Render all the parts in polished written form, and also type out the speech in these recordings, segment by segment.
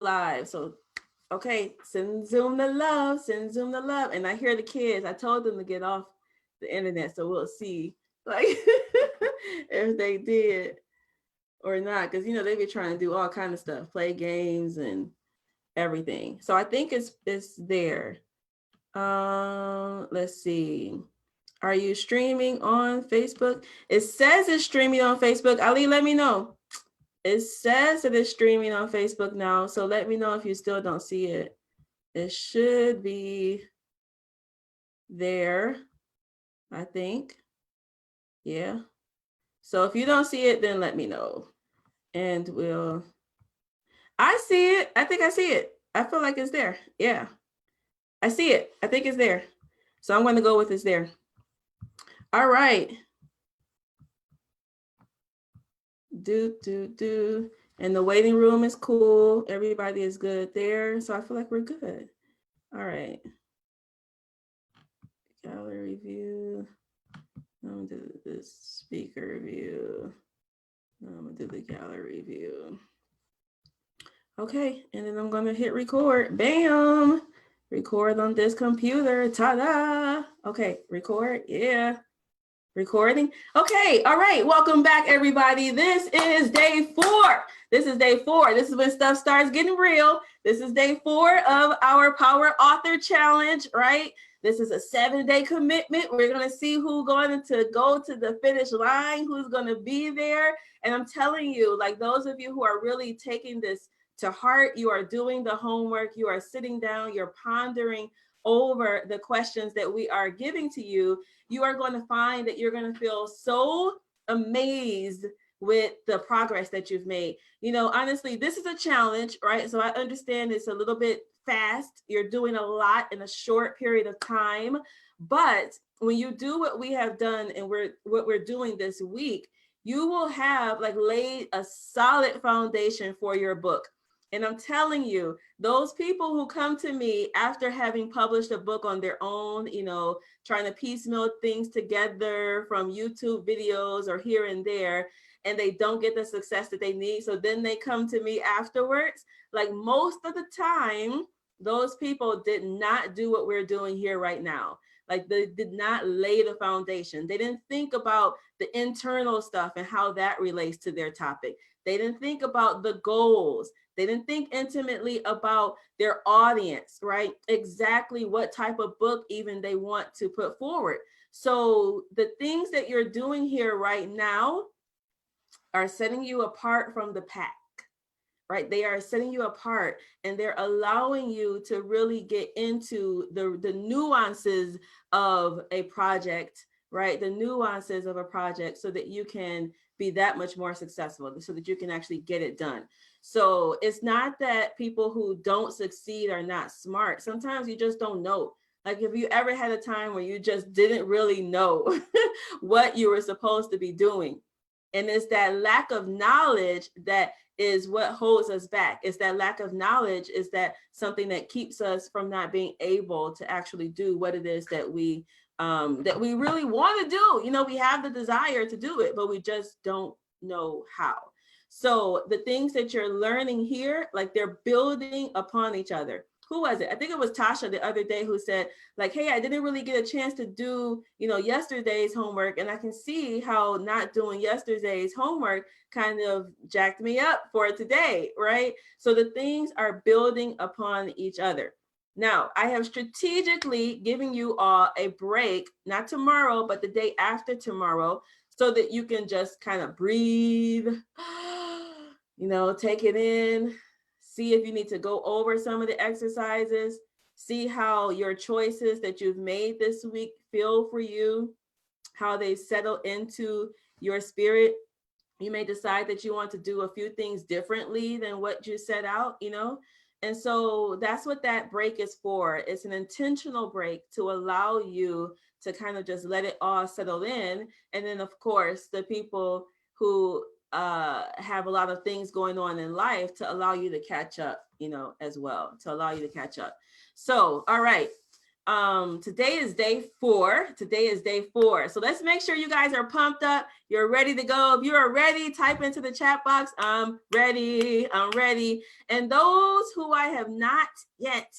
live. So, okay, send Zoom the love, send Zoom the love. And I hear the kids, I told them to get off the internet. So we'll see like if they did or not. Cause they be trying to do all kind of stuff, play games and everything. So I think it's there. Let's see. Are you streaming on Facebook? It says it's streaming on Facebook. Ali, let me know. It says that it's streaming on Facebook now. So let me know if you still don't see it. It should be there, I think. Yeah. So if you don't see it, then let me know. And I see it. I think I see it. I feel like it's there. Yeah. I see it. I think it's there. So I'm going to go with it's there. All right. Do. And the waiting room is cool. Everybody is good there. So I feel like we're good. All right. Gallery view. I'm going to do this speaker view. I'm going to do the gallery view. Okay. And then I'm going to hit record. Bam. Record on this computer. Ta-da. Okay. Record. Yeah. Recording. Okay. All right. Welcome back, everybody. This is day 4. This is day 4. This is when stuff starts getting real. This is day 4 of our Power Author Challenge, right? This is a 7-day commitment. We're going to see who's going to go to the finish line, who's going to be there. And I'm telling you, like those of you who are really taking this to heart, you are doing the homework, you are sitting down, you're pondering over the questions that we are giving to you, you are going to find that you're going to feel so amazed with the progress that you've made. Honestly, this is a challenge, right? So I understand it's a little bit fast. You're doing a lot in a short period of time. But when you do what we have done and what we're doing this week, you will have like laid a solid foundation for your book. And I'm telling you, those people who come to me after having published a book on their own, trying to piecemeal things together from YouTube videos or here and there, and they don't get the success that they need. So then they come to me afterwards. Like most of the time, those people did not do what we're doing here right now. Like they did not lay the foundation. They didn't think about the internal stuff and how that relates to their topic. They didn't think about the goals. They didn't think intimately about their audience, right? Exactly what type of book even they want to put forward. So the things that you're doing here right now are setting you apart from the pack, right? They are setting you apart and they're allowing you to really get into the nuances of a project, right? The nuances of a project so that you can be that much more successful, so that you can actually get it done. So it's not that people who don't succeed are not smart. Sometimes you just don't know. Like, have you ever had a time where you just didn't really know what you were supposed to be doing? And it's that lack of knowledge that is what holds us back. It's that lack of knowledge is that something that keeps us from not being able to actually do what it is that we really want to do. We have the desire to do it, but we just don't know how. So the things that you're learning here, like they're building upon each other. Who was it? I think it was Tasha the other day who said, like, hey, I didn't really get a chance to do, yesterday's homework. And I can see how not doing yesterday's homework kind of jacked me up for today, right? So the things are building upon each other. Now, I have strategically given you all a break, not tomorrow, but the day after tomorrow, so that you can just kind of breathe, take it in, see if you need to go over some of the exercises, see how your choices that you've made this week feel for you, how they settle into your spirit. You may decide that you want to do a few things differently than what you set out, And so that's what that break is for. It's an intentional break to allow you to kind of just let it all settle in. And then, of course, the people who have a lot of things going on in life to allow you to catch up, as well, to allow you to catch up. So, all right. Today is day 4. Today is day 4. So let's make sure you guys are pumped up. You're ready to go. If you are ready, type into the chat box, I'm ready. I'm ready. And those who I have not yet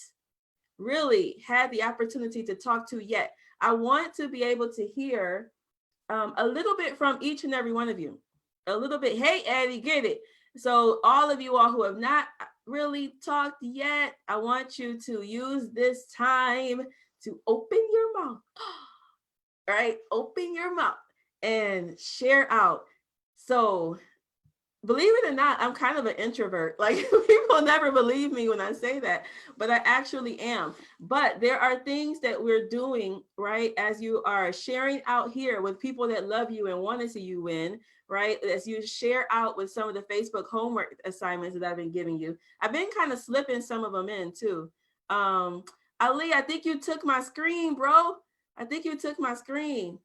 really had the opportunity to talk to yet, I want to be able to hear a little bit from each and every one of you. A little bit. Hey, Eddie, get it. So all of you all who have not really talked yet, I want you to use this time to open your mouth, right? Open your mouth and share out. So believe it or not, I'm kind of an introvert. Like people never believe me when I say that, but I actually am. But there are things that we're doing, right? As you are sharing out here with people that love you and want to see you win, right? As you share out with some of the Facebook homework assignments that I've been giving you, I've been kind of slipping some of them in too. Ali, I think you took my screen, bro. I think you took my screen.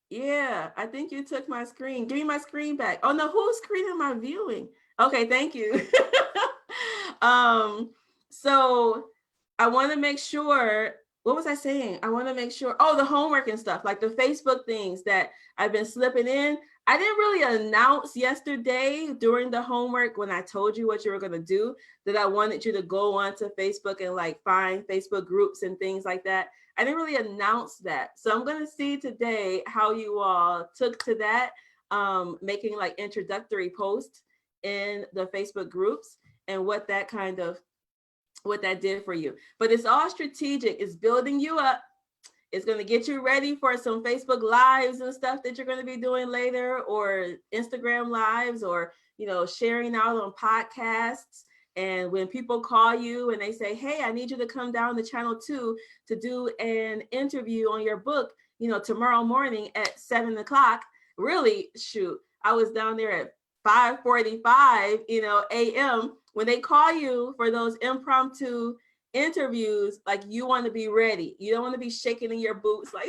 Yeah, I think you took my screen. Give me my screen back. Oh no, whose screen am I viewing? Okay, thank you. So I want to make sure, what was I saying? I want to make sure, oh, the homework and stuff, like the Facebook things that I've been slipping in. I didn't really announce yesterday during the homework when I told you what you were going to do, that I wanted you to go onto Facebook and like find Facebook groups and things like that. I didn't really announce that. So I'm going to see today how you all took to that, making like introductory posts in the Facebook groups and what that did for you. But it's all strategic. It's building you up. It's going to get you ready for some Facebook lives and stuff that you're going to be doing later, or Instagram lives, or, you know, sharing out on podcasts. And when people call you and they say, hey, I need you to come down to channel 2 to do an interview on your book, you know, tomorrow morning at 7 o'clock, really, shoot, I was down there at 5:45, you know, a.m. When they call you for those impromptu interviews, like you want to be ready. You don't want to be shaking in your boots like,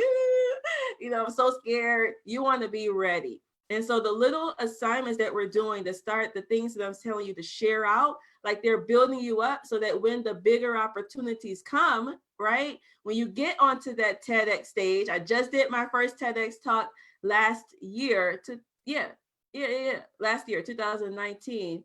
you know, I'm so scared. You want to be ready. And so the little assignments that we're doing to start, the things that I'm telling you to share out, like they're building you up so that when the bigger opportunities come, right? When you get onto that TEDx stage, I just did my first TEDx talk last year last year, 2019.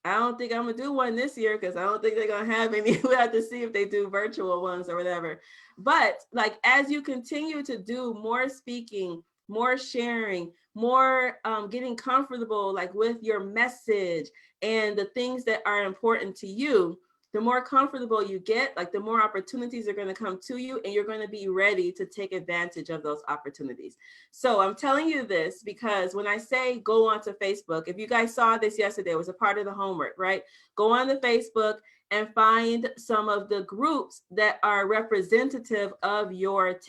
I don't think I'm gonna do one this year because I don't think they're gonna have any. We have to see if they do virtual ones or whatever. But like as you continue to do more speaking, more sharing, more getting comfortable like with your message and the things that are important to you, the more comfortable you get, like the more opportunities are going to come to you, and you're going to be ready to take advantage of those opportunities. So I'm telling you this because when I say go onto Facebook, if you guys saw this yesterday, it was a part of the homework, right? Go on to Facebook and find some of the groups that are representative of your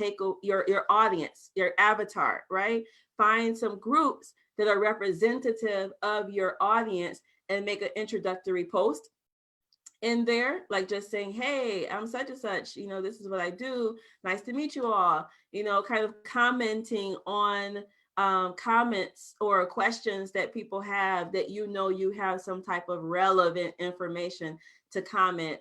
audience, your avatar, right? Find some groups that are representative of your audience and make an introductory post in there, like just saying, hey, I'm such and such, you know, this is what I do. Nice to meet you all, you know, kind of commenting on comments or questions that people have that, you know, you have some type of relevant information to comment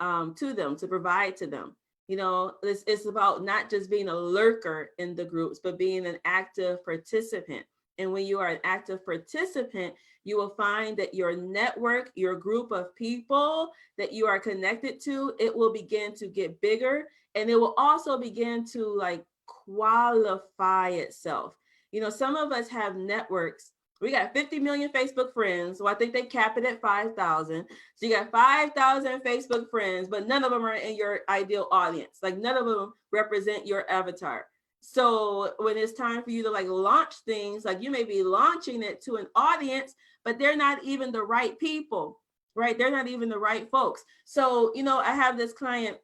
to them, to provide to them. You know, it's about not just being a lurker in the groups, but being an active participant. And when you are an active participant, you will find that your network, your group of people that you are connected to, it will begin to get bigger, and it will also begin to like qualify itself. You know, some of us have networks. We got 50 million Facebook friends. So I think they cap it at 5,000. So you got 5,000 Facebook friends, but none of them are in your ideal audience. Like none of them represent your avatar. So when it's time for you to like launch things, like you may be launching it to an audience, but they're not even the right people, right? They're not even the right folks. So, you know, I have this client,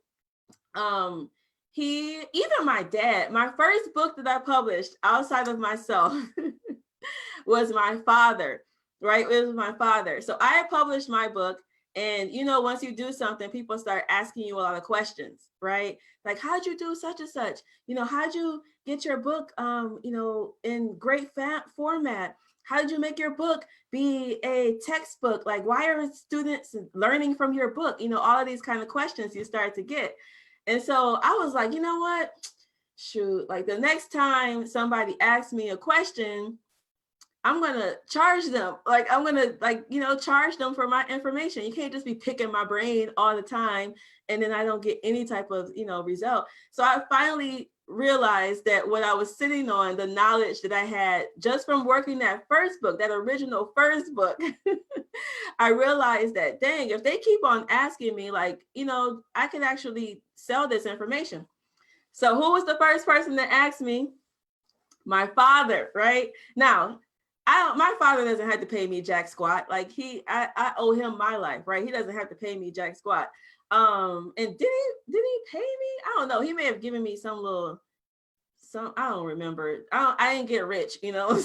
even my dad, my first book that I published outside of myself was my father, right? It was my father. So I published my book. And, you know, once you do something, people start asking you a lot of questions, right? Like, how'd you do such and such? You know, how'd you get your book, you know, in great format? How did you make your book be a textbook? Like, why are students learning from your book? You know, all of these kind of questions you start to get. And so I was like, you know what? Shoot, like the next time somebody asks me a question, I'm going to charge them. Like, I'm going to, like, you know, charge them for my information. You can't just be picking my brain all the time and then I don't get any type of, you know, result. So I finally realized that what I was sitting on, the knowledge that I had just from working that first book, that original first book, I realized that, dang, if they keep on asking me, like, you know, I can actually sell this information. So who was the first person that asked me? My father, right? Now, my father doesn't have to pay me jack squat. Like I owe him my life, right? He doesn't have to pay me jack squat. And did he pay me? I don't know. He may have given me some, I don't remember. I didn't get rich, you know.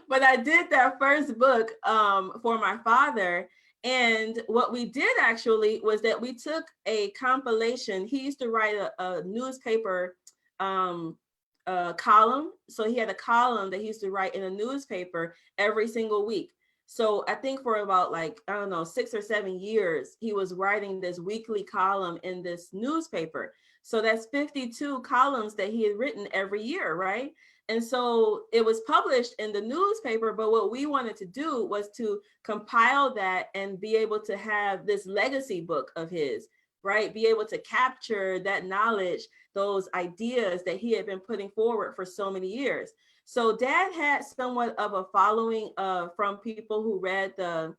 But I did that first book for my father. And what we did actually was that we took a compilation. He used to write a newspaper column. So he had a column that he used to write in a newspaper every single week. So I think for about, like, I don't know, 6 or 7 years, he was writing this weekly column in this newspaper. So that's 52 columns that he had written every year, right? And so it was published in the newspaper, but what we wanted to do was to compile that and be able to have this legacy book of his, right? Be able to capture that knowledge, those ideas that he had been putting forward for so many years. So Dad had somewhat of a following from people who read the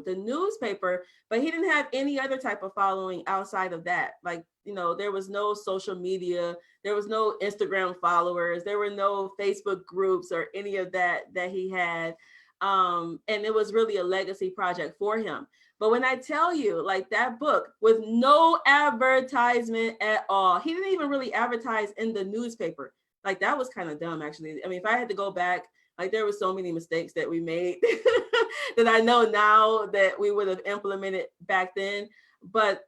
newspaper, but he didn't have any other type of following outside of that. Like, you know, there was no social media, there was no Instagram followers, there were no Facebook groups or any of that he had. And it was really a legacy project for him. But when I tell you, like, that book with no advertisement at all, he didn't even really advertise in the newspaper. Like, that was kind of dumb, actually. I mean, if I had to go back, like, there were so many mistakes that we made that I know now that we would have implemented back then. But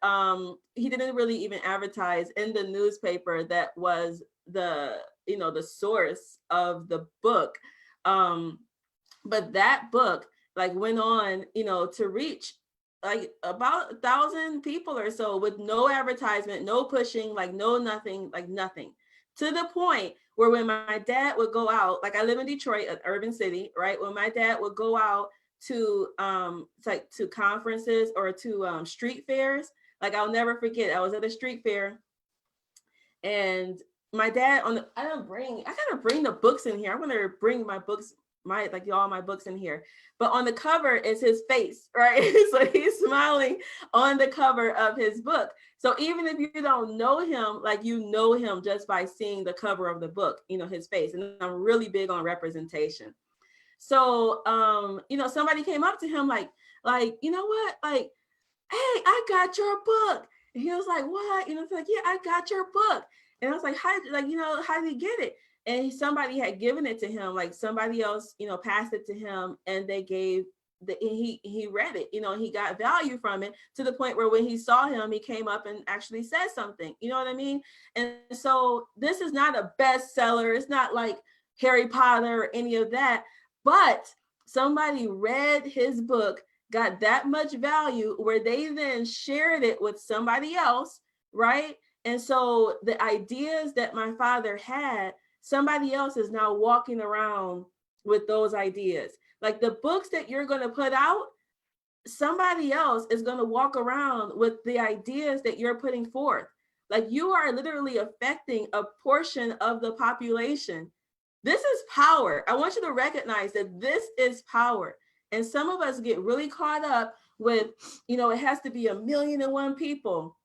he didn't really even advertise in the newspaper that was the, you know, the source of the book. But that book, like, went on, you know, to reach like about 1,000 people or so with no advertisement, no pushing, like no nothing, like nothing. To the point where when my dad would go out, like, I live in Detroit, an urban city, right? When my dad would go out to like to conferences or to street fairs, like, I'll never forget, I was at a street fair and my dad I gotta bring the books in here. I'm gonna bring my books, all my books in here. But on the cover is his face, right? So he's smiling on the cover of his book. So even if you don't know him, like, you know him just by seeing the cover of the book, you know, his face. And I'm really big on representation. So, you know, somebody came up to him like, you know what? Like, hey, I got your book. And he was like, what? You know, it's like, yeah, I got your book. And I was like, how did he get it? And somebody had given it to him, like somebody else, you know, passed it to him, and they gave he read it, you know, and he got value from it, to the point where when he saw him, he came up and actually said something, you know what I mean? And so this is not a bestseller. It's not like Harry Potter or any of that, but somebody read his book, got that much value where they then shared it with somebody else, right? And so the ideas that my father had, somebody else is now walking around with those ideas. Like, the books that you're going to put out, somebody else is going to walk around with the ideas that you're putting forth. Like, you are literally affecting a portion of the population. This is power. I want you to recognize that this is power. And some of us get really caught up with, you know, it has to be 1,000,001 people.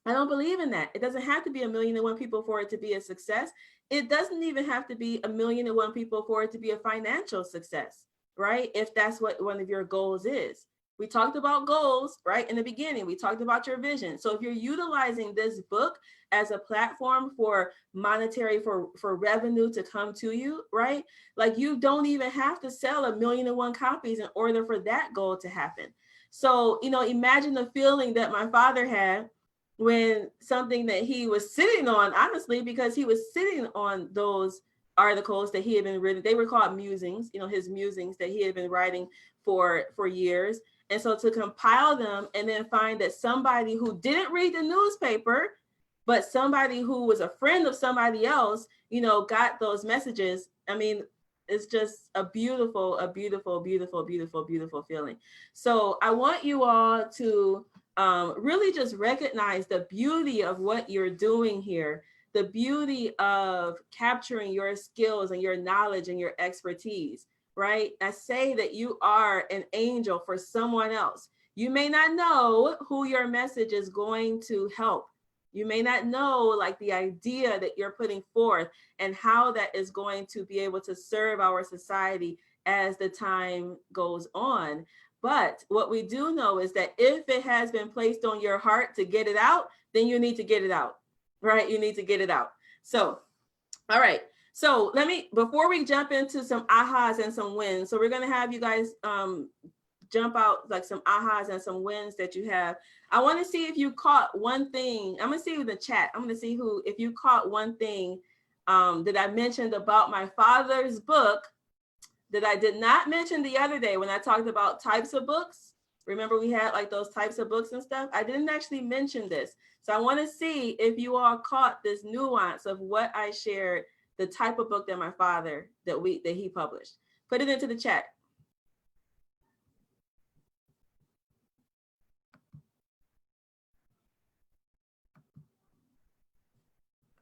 I don't believe in that. It doesn't have to be 1,000,001 people for it to be a success. It doesn't even have to be 1,000,001 people for it to be a financial success, right? If that's what one of your goals is. We talked about goals, right? In the beginning, we talked about your vision. So if you're utilizing this book as a platform for monetary, for revenue to come to you, right? Like, you don't even have to sell 1,000,001 copies in order for that goal to happen. So, you know, imagine the feeling that my father had when something that he was sitting on, honestly, because he was sitting on those articles that he had been written. They were called musings, you know, his musings that he had been writing for years. And so to compile them and then find that somebody who didn't read the newspaper, but somebody who was a friend of somebody else, you know, got those messages. I mean, it's just a beautiful, beautiful, beautiful feeling. So I want you all to really just recognize the beauty of what you're doing here, the beauty of capturing your skills and your knowledge and your expertise, right? I say that you are an angel for someone else. You may not know who your message is going to help. You may not know like the idea that you're putting forth and how that is going to be able to serve our society as the time goes on. But what we do know is that if it has been placed on your heart to get it out, then you need to get it out, right? You need to get it out. So, all right. So let me, before we jump into some ahas and some wins, so we're going to have you guys jump out like some ahas and some wins that you have. I want to see if you caught one thing. I'm going to see in the chat. I'm going to see who, if you caught one thing that I mentioned about my father's book that I did not mention the other day when I talked about types of books. Remember we had like those types of books and stuff. I didn't actually mention this. So I want to see if you all caught this nuance of what I shared, the type of book that my father, that he published. Put it into the chat.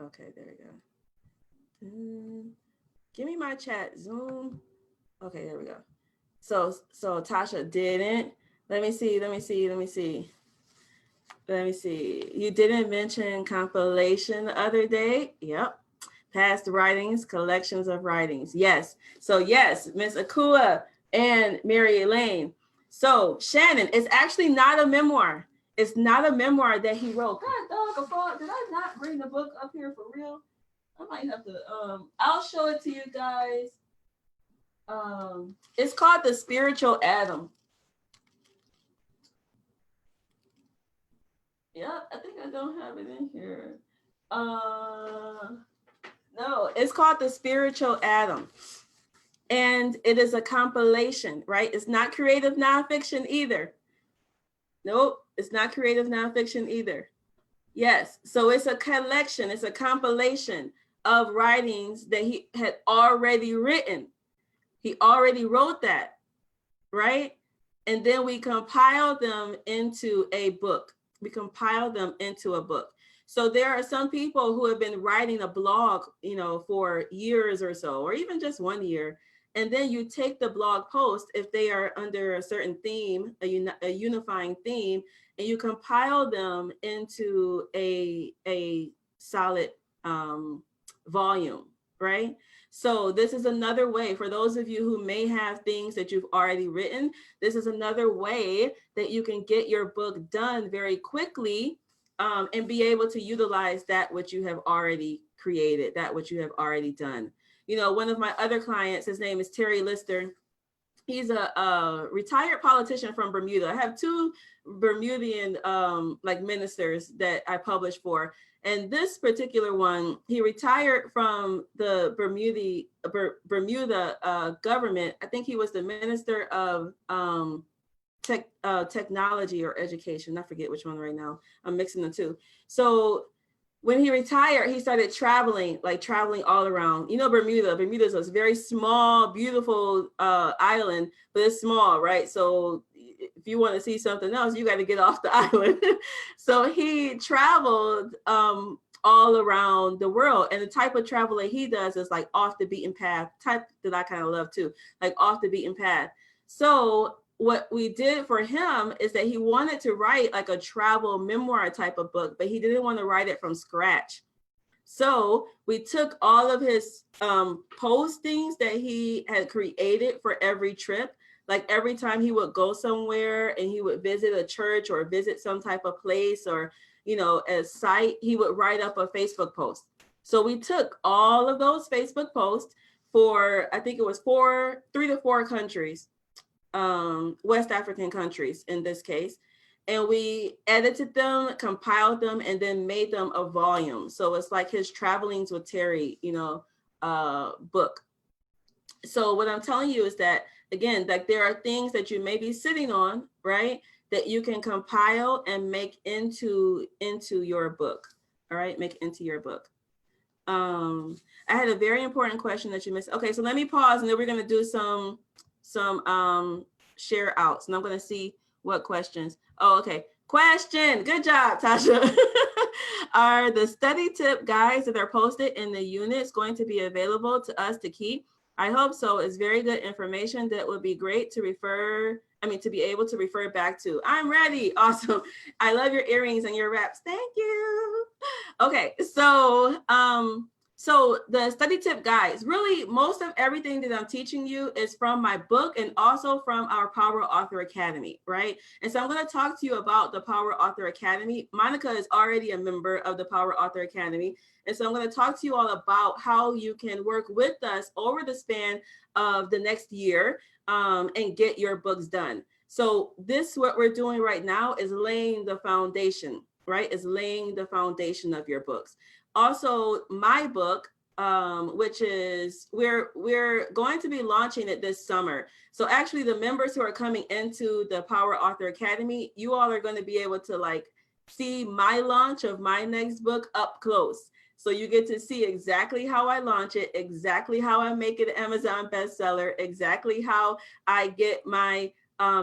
Okay, there we go. Give me my chat, Zoom. Okay, there we go. So Tasha didn't. Let me see. You didn't mention compilation the other day. Yep. Past writings, collections of writings. Yes. So yes, Miss Akua and Mary Elaine. So Shannon, it's actually not a memoir. It's not a memoir that he wrote. God dog, did I not bring the book up here for real? I might have to, I'll show it to you guys. It's called The Spiritual Adam. Yep, I think I don't have it in here. No, it's called The Spiritual Adam. And it is a compilation, right? It's not creative nonfiction either. Nope, it's not creative nonfiction either. Yes, so it's a collection, it's a compilation of writings that he had already written. He already wrote that, right? And then we compile them into a book. So there are some people who have been writing a blog, you know, for years or so, or even just 1 year. And then you take the blog post, if they are under a certain theme, a unifying theme, and you compile them into a solid volume, right? So this is another way for those of you who may have things that you've already written. This is another way that you can get your book done very quickly and be able to utilize that which you have already created, that which you have already done. You know, one of my other clients, his name is Terry Lister. He's a retired politician from Bermuda. I have two Bermudian like ministers that I publish for. And this particular one, he retired from the Bermuda government. I think he was the minister of technology or education. I forget which one right now. I'm mixing the two. So when he retired, he started traveling all around. You know, Bermuda is a very small, beautiful island, but it's small, right? So if you want to see something else, you got to get off the island. So he traveled all around the world. And the type of travel that he does is like off the beaten path, type that I kind of love too, like off the beaten path. So what we did for him is that he wanted to write like a travel memoir type of book, but he didn't want to write it from scratch. So we took all of his postings that he had created for every trip. Like every time he would go somewhere and he would visit a church or visit some type of place or, you know, a site, he would write up a Facebook post. So we took all of those Facebook posts for, I think it was 3 to 4 countries. West African countries in this case, and we edited them, compiled them, and then made them a volume. So it's like his travelings with Terry, you know, book. So what I'm telling you is that, again, like there are things that you may be sitting on, right, that you can compile and make into your book. All right, make it into your book. I had a very important question that you missed. Okay, so let me pause, and then we're going to do some share outs, and I'm going to see what questions. Oh, okay. Question. Good job, Tasha. Are the study tip guides that are posted in the units going to be available to us to keep? I hope so. It's very good information that would be great to refer, to be able to refer back to. I'm ready. Awesome. I love your earrings and your wraps. Thank you. Okay, so so the study tip guides, really most of everything that I'm teaching you is from my book and also from our Power Author Academy, right? And so I'm going to talk to you about the Power Author Academy. Monica is already a member of the Power Author Academy. And so I'm going to talk to you all about how you can work with us over the span of the next year and get your books done. So this, what we're doing right now is laying the foundation, right? Is laying the foundation of your books. Also, my book, which is, we're going to be launching it this summer. So actually the members who are coming into the Power Author Academy, you all are going to be able to like see my launch of my next book up close. So you get to see exactly how I launch it, exactly how I make it an Amazon bestseller, exactly how I get my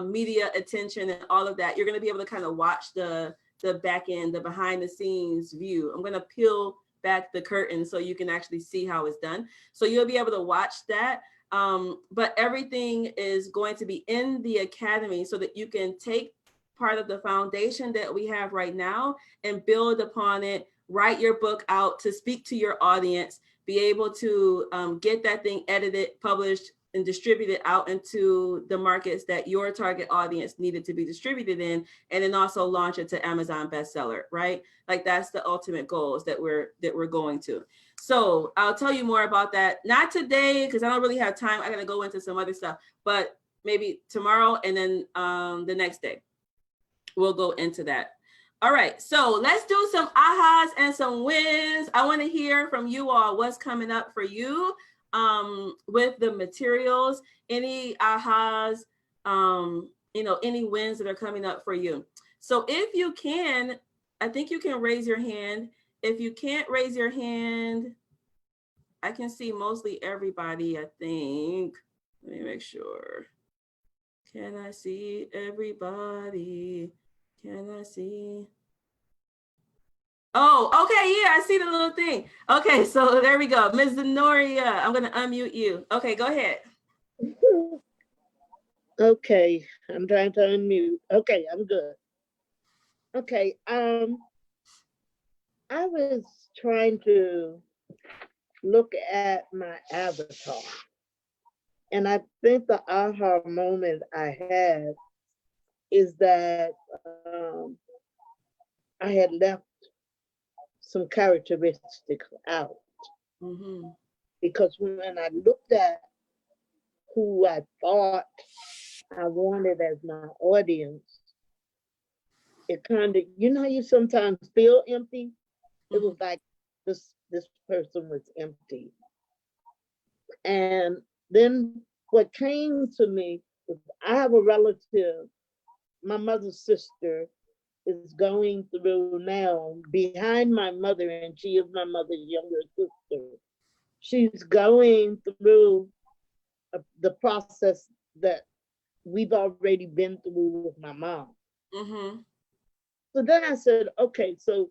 media attention and all of that. You're going to be able to kind of watch the back end, the behind the scenes view. I'm going to peel back the curtain so you can actually see how it's done. So you'll be able to watch that. But everything is going to be in the academy so that you can take part of the foundation that we have right now and build upon it, write your book out to speak to your audience, be able to get that thing edited, published, and distributed out into the markets that your target audience needed to be distributed in, and then also launch it to Amazon bestseller, right? Like that's the ultimate goals that we're going to. So I'll tell you more about that, not today, because I don't really have time. I gotta go into some other stuff, but maybe tomorrow, and then the next day, we'll go into that. All right, so let's do some ahas and some wins. I wanna hear from you all what's coming up for you with the materials, any ahas, any wins that are coming up for you. So if you can, I think you can raise your hand. If you can't raise your hand, I can see mostly everybody, I think. Let me make sure. Can I see everybody? Can I see? Oh, okay, yeah, I see the little thing. Okay, so there we go. Ms. Zenoria, I'm gonna unmute you. Okay, go ahead. Okay, I'm trying to unmute. Okay, I'm good. Okay, I was trying to look at my avatar, and I think the aha moment I had is that I had left some characteristics out. Mm-hmm. Because when I looked at who I thought I wanted as my audience, it kind of, you sometimes feel empty. It was like this person was empty. And then what came to me was, I have a relative, my mother's sister is going through now, behind my mother, and she is my mother's younger sister. She's going through the process that we've already been through with my mom. Mm-hmm. So then I said, okay, so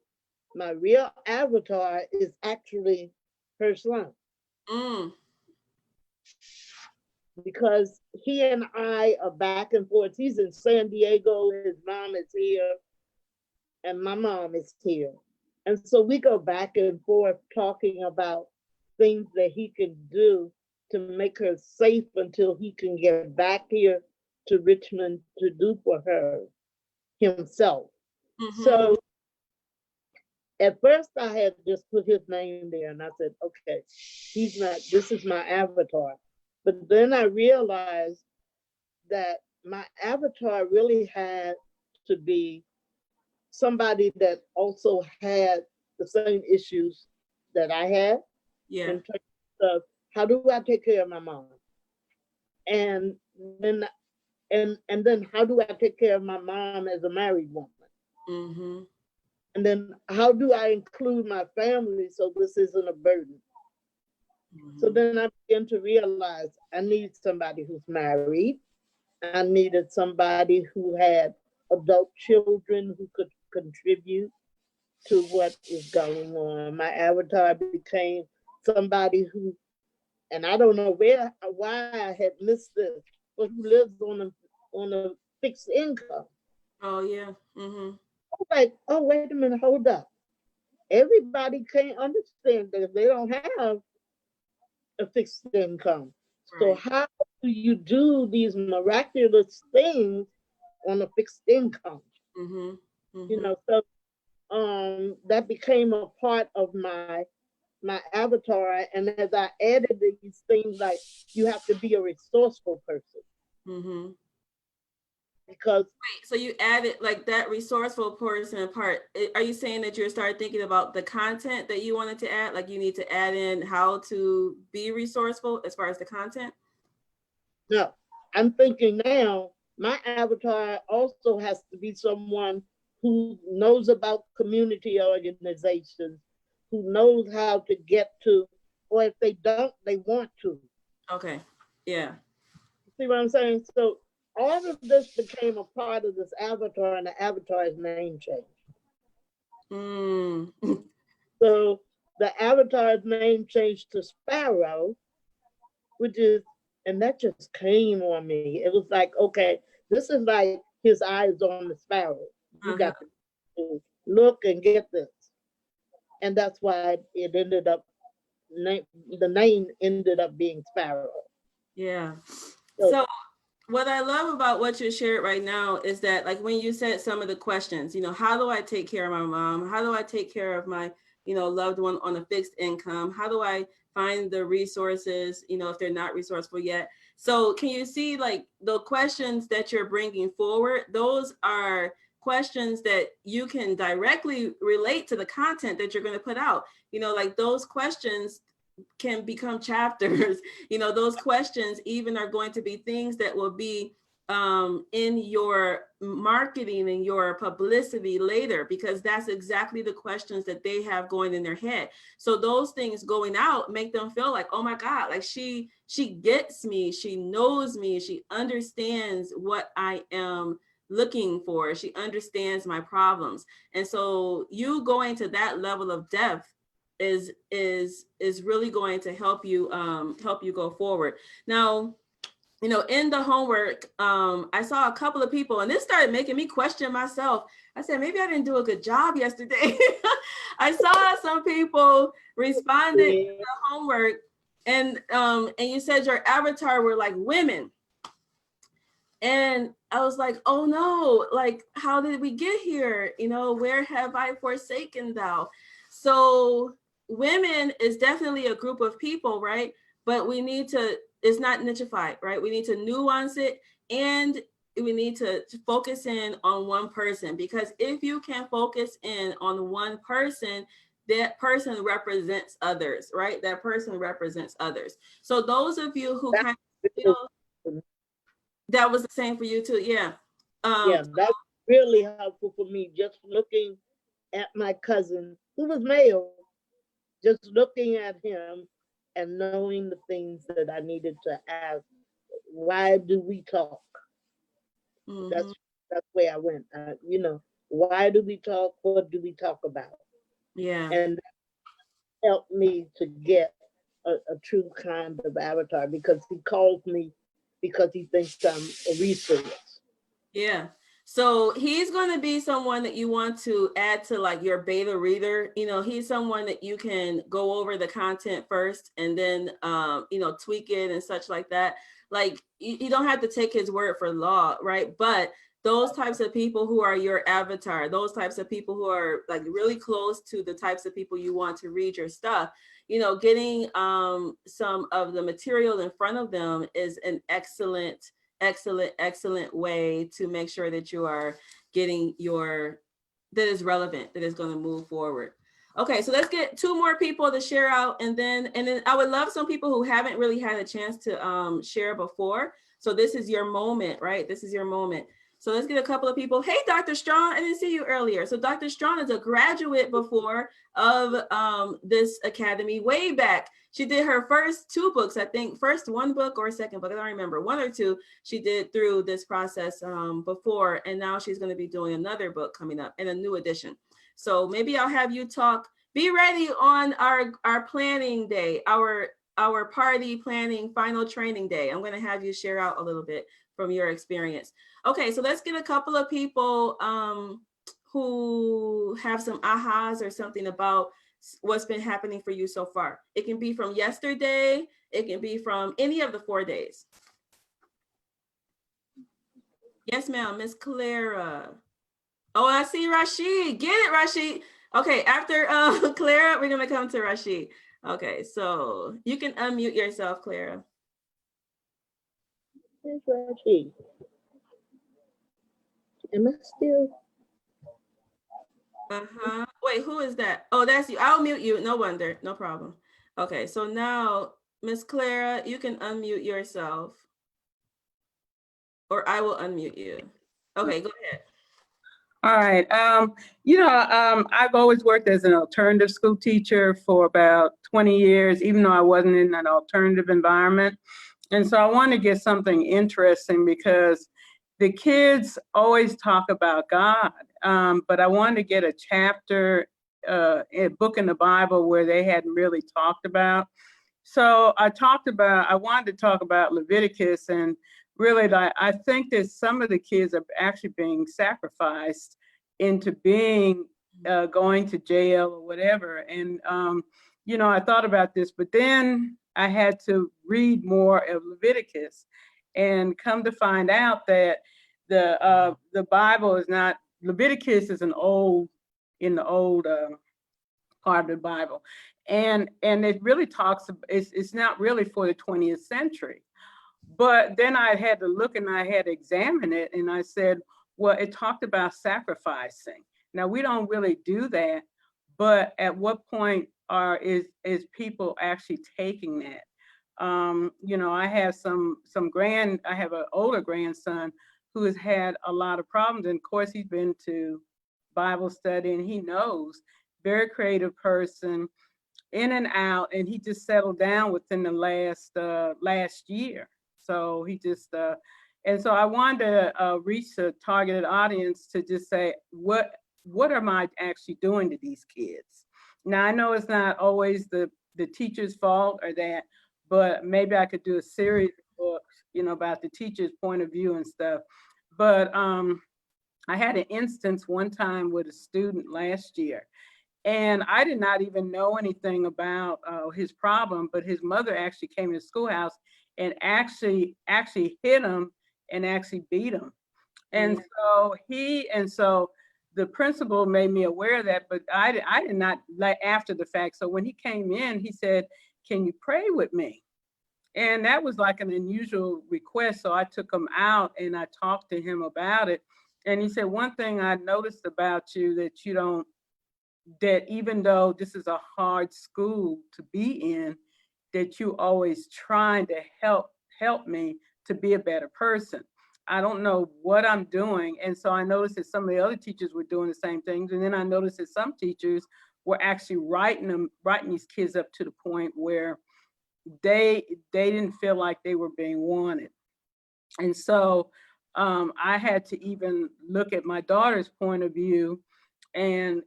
my real avatar is actually her son. Mm. Because he and I are back and forth. He's in San Diego, his mom is here, and my mom is here. And so we go back and forth talking about things that he can do to make her safe until he can get back here to Richmond to do for her himself. Mm-hmm. So at first I had just put his name there and I said, okay, this is my avatar. But then I realized that my avatar really had to be somebody that also had the same issues that I had. Yeah. of how do I take care of my mom? And then and then how do I take care of my mom as a married woman? Mm-hmm. And then how do I include my family so this isn't a burden? So then I began to realize I need somebody who's married. I needed somebody who had adult children who could contribute to what is going on. My avatar became somebody who, and I don't know why I had missed this, but who lives on a fixed income. Oh yeah. Mm-hmm. I was like, oh, wait a minute, hold up. Everybody can't understand that they don't have a fixed income. So Right. how do you do these miraculous things on a fixed income? Mm-hmm. You Mm-hmm. know, so that became a part of my avatar. And as I added these things, like you have to be a resourceful person Mm-hmm. because Wait, so you added like that resourceful person part. Are you saying that you started thinking about the content that you wanted to add? Like you need to add in how to be resourceful as far as the content? no, I'm thinking now my avatar also has to be someone who knows about community organizations, who knows how to get to, or if they don't, they want to. Okay. Yeah. See what I'm saying? So all of this became a part of this avatar, and the avatar's name changed. Mm. So the avatar's name changed to Sparrow, which is, and that just came on me. It was like, okay, this is like his eyes on the sparrow. You Uh-huh. got to look and get this. And that's why it ended up, the name ended up being Sparrow. Yeah. So, So what I love about what you shared right now is that like when you said some of the questions, how do I take care of my mom? How do I take care of my, loved one on a fixed income? How do I find the resources, if they're not resourceful yet? So can you see like the questions that you're bringing forward? Those are questions that you can directly relate to the content that you're going to put out. Like those questions can become chapters. Those questions even are going to be things that will be in your marketing and your publicity later, because that's exactly the questions that they have going in their head. So those things going out make them feel like, oh my God, like she gets me, she knows me, she understands what I am looking for, she understands my problems. And so you going to that level of depth is really going to help you go forward. Now, in the homework, I saw a couple of people, and this started making me question myself. I said, maybe I didn't do a good job yesterday. I saw some people responded to yeah. the homework, and you said your avatar were like women. And I was like, oh no, like, how did we get here? Where have I forsaken thou? So women is definitely a group of people, right? But we need to, it's not nichified, right? We need to nuance it, and we need to focus in on one person, because if you can focus in on one person, that person represents others, right? That person represents others. So those of you who kind of feel that was the same for you too, yeah. Yeah, that's really helpful for me. Just looking at my cousin, who was male, just looking at him and knowing the things that I needed to ask. Why do we talk? Mm-hmm. That's where I went. Why do we talk? What do we talk about? Yeah. And that helped me to get a true kind of avatar, because he calls me because he thinks I'm a resource. Yeah. So he's going to be someone that you want to add to like your beta reader. He's someone that you can go over the content first and then, tweak it and such like that. Like you don't have to take his word for law, right? But those types of people who are your avatar, those types of people who are like really close to the types of people you want to read your stuff, getting some of the material in front of them is an excellent way to make sure that you are getting that is relevant, that is going to move forward. Okay, so let's get 2 more people to share out, and then I would love some people who haven't really had a chance to share before. So this is your moment, right? This is your moment. So let's get a couple of people. Hey, Dr. Strong, I didn't see you earlier. So Dr. Strong is a graduate before of this academy way back. She did her first 2 books, I think, first 1 book or second book, I don't remember, 1 or 2 she did through this process before, and now she's going to be doing another book coming up and a new edition. So maybe I'll have you talk, be ready on our planning day, our party planning final training day. I'm going to have you share out a little bit from your experience. Okay, so let's get a couple of people who have some ahas or something about what's been happening for you so far. It can be from yesterday, it can be from any of the 4 days. Yes, ma'am, Miss Clara. Oh, I see Rashid. Get it, Rashid. Okay, after Clara, we're gonna come to Rashid. Okay, so you can unmute yourself, Clara. Where's Rashid? Am I still? Wait, who is that? Oh, that's you. I'll mute you. No wonder. No problem. Okay, so now, Miss Clara, you can unmute yourself, or I will unmute you. Okay, go ahead. All right. I've always worked as an alternative school teacher for about 20 years, even though I wasn't in an alternative environment. And so I want to get something interesting because the kids always talk about God, but I wanted to get a chapter, a book in the Bible where they hadn't really talked about. So I wanted to talk about Leviticus, and really, I think that some of the kids are actually being sacrificed into being going to jail or whatever. And I thought about this, but then I had to read more of Leviticus, and come to find out that the Bible is not. Leviticus is in the old part of the Bible, and it really talks. It's not really for the 20th century. But then I had to look and I had to examine it, and I said, well, it talked about sacrificing. Now we don't really do that, but at what point is people actually taking that? I have I have an older grandson who has had a lot of problems, and of course he's been to Bible study and he knows, very creative person, in and out, and he just settled down within the last year. So he just, and so I wanted to reach a targeted audience to just say, what am I actually doing to these kids? Now, I know it's not always the teacher's fault or that, but maybe I could do a series of books, about the teacher's point of view and stuff. But I had an instance one time with a student last year, and I did not even know anything about his problem, but his mother actually came to the schoolhouse and actually hit him and actually beat him. And so the principal made me aware of that, but I did not, like, after the fact. So when he came in, he said, can you pray with me? And that was like an unusual request. So I took him out and I talked to him about it. And he said, one thing I noticed about you that even though this is a hard school to be in, that you always trying to help me to be a better person. I don't know what I'm doing. And so I noticed that some of the other teachers were doing the same things. And then I noticed that some teachers were actually writing these kids up to the point where they didn't feel like they were being wanted. And so I had to even look at my daughter's point of view and,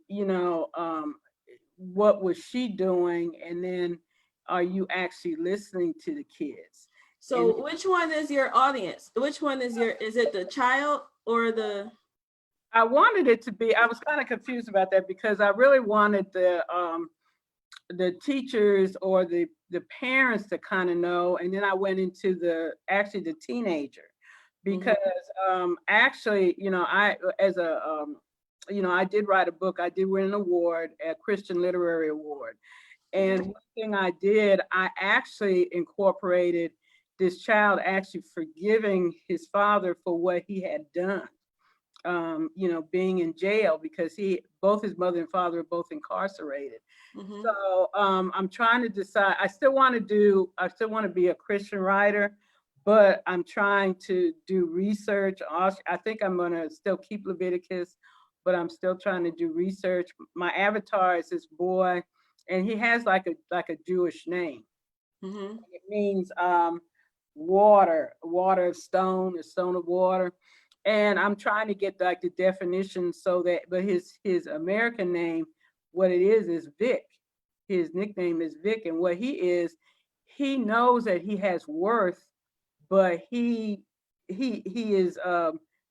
what was she doing? And then, are you actually listening to the kids? So which one is your audience? Which one is it the child or the? I wanted it to be, I was kind of confused about that because I really wanted the teachers or the parents to kind of know. And then I went into the teenager, because actually, I did write a book. I did win an award, a Christian Literary Award. And one thing I did, I actually incorporated this child actually forgiving his father for what he had done. being in jail because both his mother and father are both incarcerated. Mhm. So I'm trying to decide. I still want to be a Christian writer, but I'm trying to do research. I think I'm going to still keep Leviticus, but I'm still trying to do research. My avatar is this boy, and he has like a Jewish name. Mhm. It means water of stone, a stone of water. And I'm trying to get like the definition but his American name, what it is Vic. His nickname is Vic, and what he knows that he has worth, but he is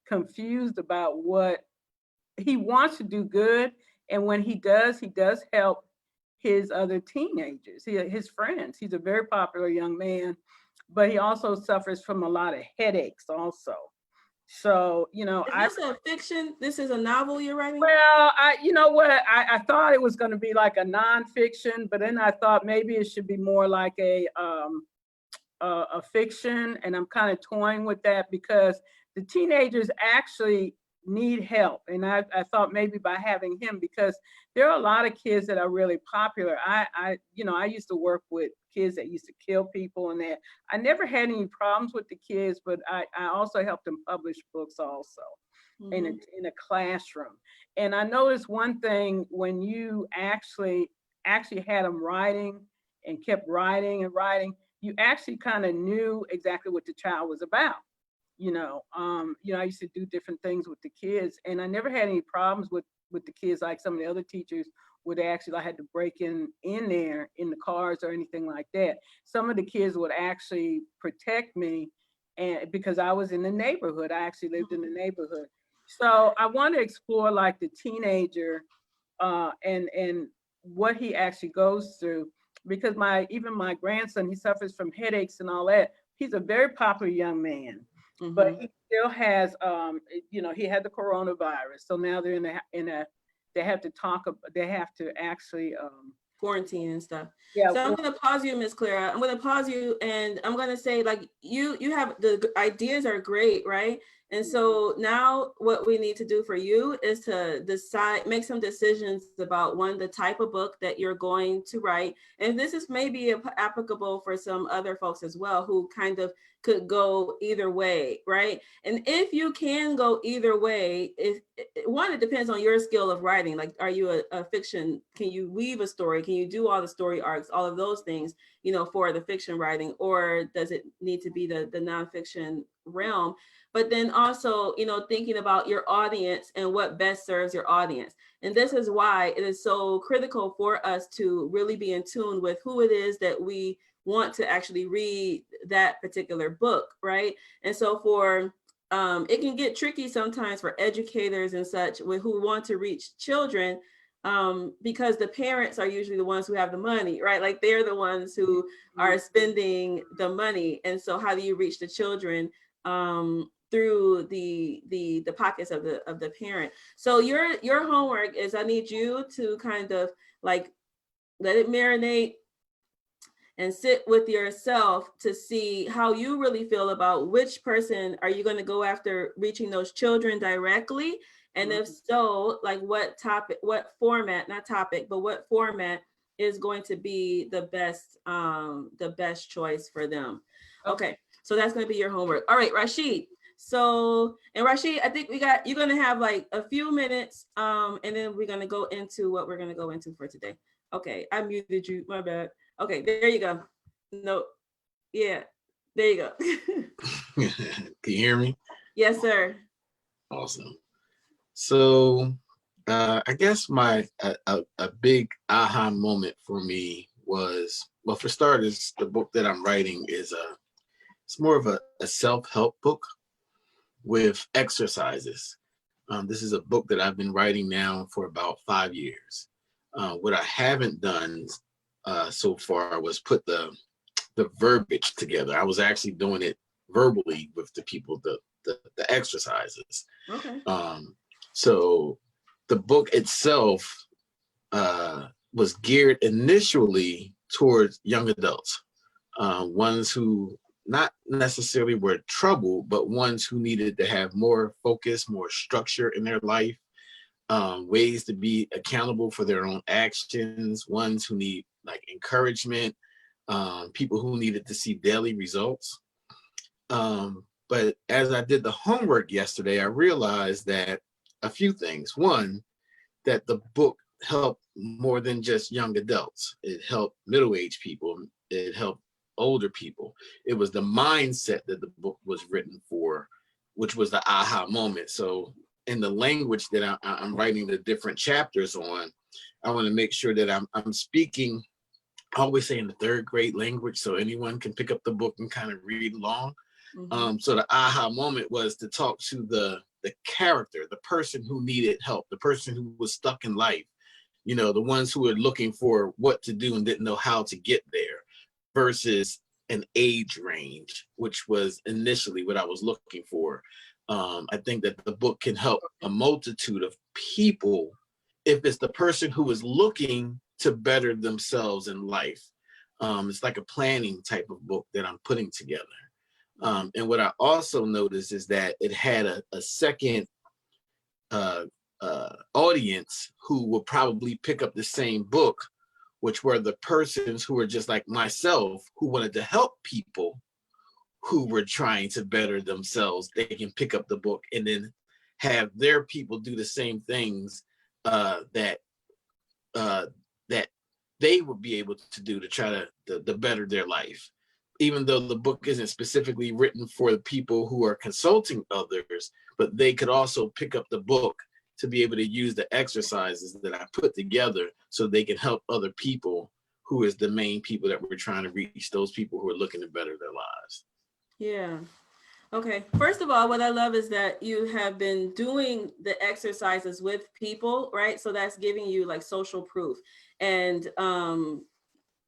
confused about what he wants to do good, and when he does help his other teenagers, his friends. He's a very popular young man, but he also suffers from a lot of headaches also. So, Is this a fiction? This is a novel you're writing? well, I thought it was going to be like a nonfiction, but then I thought maybe it should be more like a fiction, and I'm kind of toying with that because the teenagers actually need help, and I thought maybe by having him, because there are a lot of kids that are really popular. I used to work with kids that used to kill people, and that I never had any problems with the kids, but I also helped them publish books also in a classroom. And I noticed one thing: when you actually had them writing and kept writing and writing, you actually kind of knew exactly what the child was about. I used to do different things with the kids, and I never had any problems with the kids. Like some of the other teachers would actually, I had to break in there in the cars or anything like that. Some of the kids would actually protect me, and because I was in the neighborhood, I actually lived in the neighborhood. So I want to explore like the teenager, and what he actually goes through, because even my grandson, he suffers from headaches and all that. He's a very popular young man, but he still has, he had the coronavirus. So now they're they have to actually, quarantine and stuff. yeah. So I'm going to pause you, Miss Clara. I'm going to pause you, and I'm going to say, like, you have the ideas are great, right? And so now what we need to do for you is to make some decisions about the type of book that you're going to write. And this is maybe applicable for some other folks as well, who kind of could go either way, right? And if you can go either way, it depends on your skill of writing. Like, are you a fiction? Can you weave a story? Can you do all the story arcs, all of those things, for the fiction writing? Or does it need to be the nonfiction realm? But then also, thinking about your audience and what best serves your audience. And this is why it is so critical for us to really be in tune with who it is that we want to actually read that particular book, right? And so it can get tricky sometimes for educators and such who want to reach children, because the parents are usually the ones who have the money, right? Like, they're the ones who are spending the money. And so how do you reach the children through the pockets of the parent? So your homework is, I need you to kind of like let it marinate and sit with yourself to see how you really feel about which person are you going to go after reaching those children directly. And if so, like what format is going to be the best choice for them. Okay. So that's going to be your homework. All right, Rashid. So, and Rashid, I think you're going to have like a few minutes, and then we're going to go into what we're going to go into for today. Okay, I muted you, my bad. Okay, there you go. No, yeah, there you go. Can you hear me? Yes, sir. Awesome. So I guess a big aha moment for me was, well, for starters, the book that I'm writing is it's more of a self-help book with exercises. This is a book that I've been writing now for about 5 years. What I haven't done so far was put the verbiage together. I was actually doing it verbally with the people, the exercises. Okay. So the book itself was geared initially towards young adults, ones who not necessarily were troubled, but ones who needed to have more focus, more structure in their life, ways to be accountable for their own actions, ones who need like encouragement, people who needed to see daily results. But as I did the homework yesterday, I realized that a few things. One, that the book helped more than just young adults. It helped middle-aged people. It helped older people. It was the mindset that the book was written for, which was the aha moment. So in the language that I'm writing the different chapters on, I want to make sure that I'm speaking, I always say in the third grade language, so anyone can pick up the book and kind of read along. So the aha moment was to talk to the character, the person who needed help, the person who was stuck in life, you know, the ones who were looking for what to do and didn't know how to get there, versus an age range, which was initially what I was looking for. I think that the book can help a multitude of people if it's the person who is looking to better themselves in life. It's like a planning type of book that I'm putting together. And what I also noticed is that it had a second audience who will probably pick up the same book, which were the persons who were just like myself, who wanted to help people who were trying to better themselves. They can pick up the book and then have their people do the same things that they would be able to do to try to better their life. Even though the book isn't specifically written for the people who are consulting others, but they could also pick up the book to be able to use the exercises that I put together so they can help other people, who is the main people that we're trying to reach, those people who are looking to better their lives. Yeah. Okay. First of all, what I love is that you have been doing the exercises with people, right? So that's giving you like social proof. And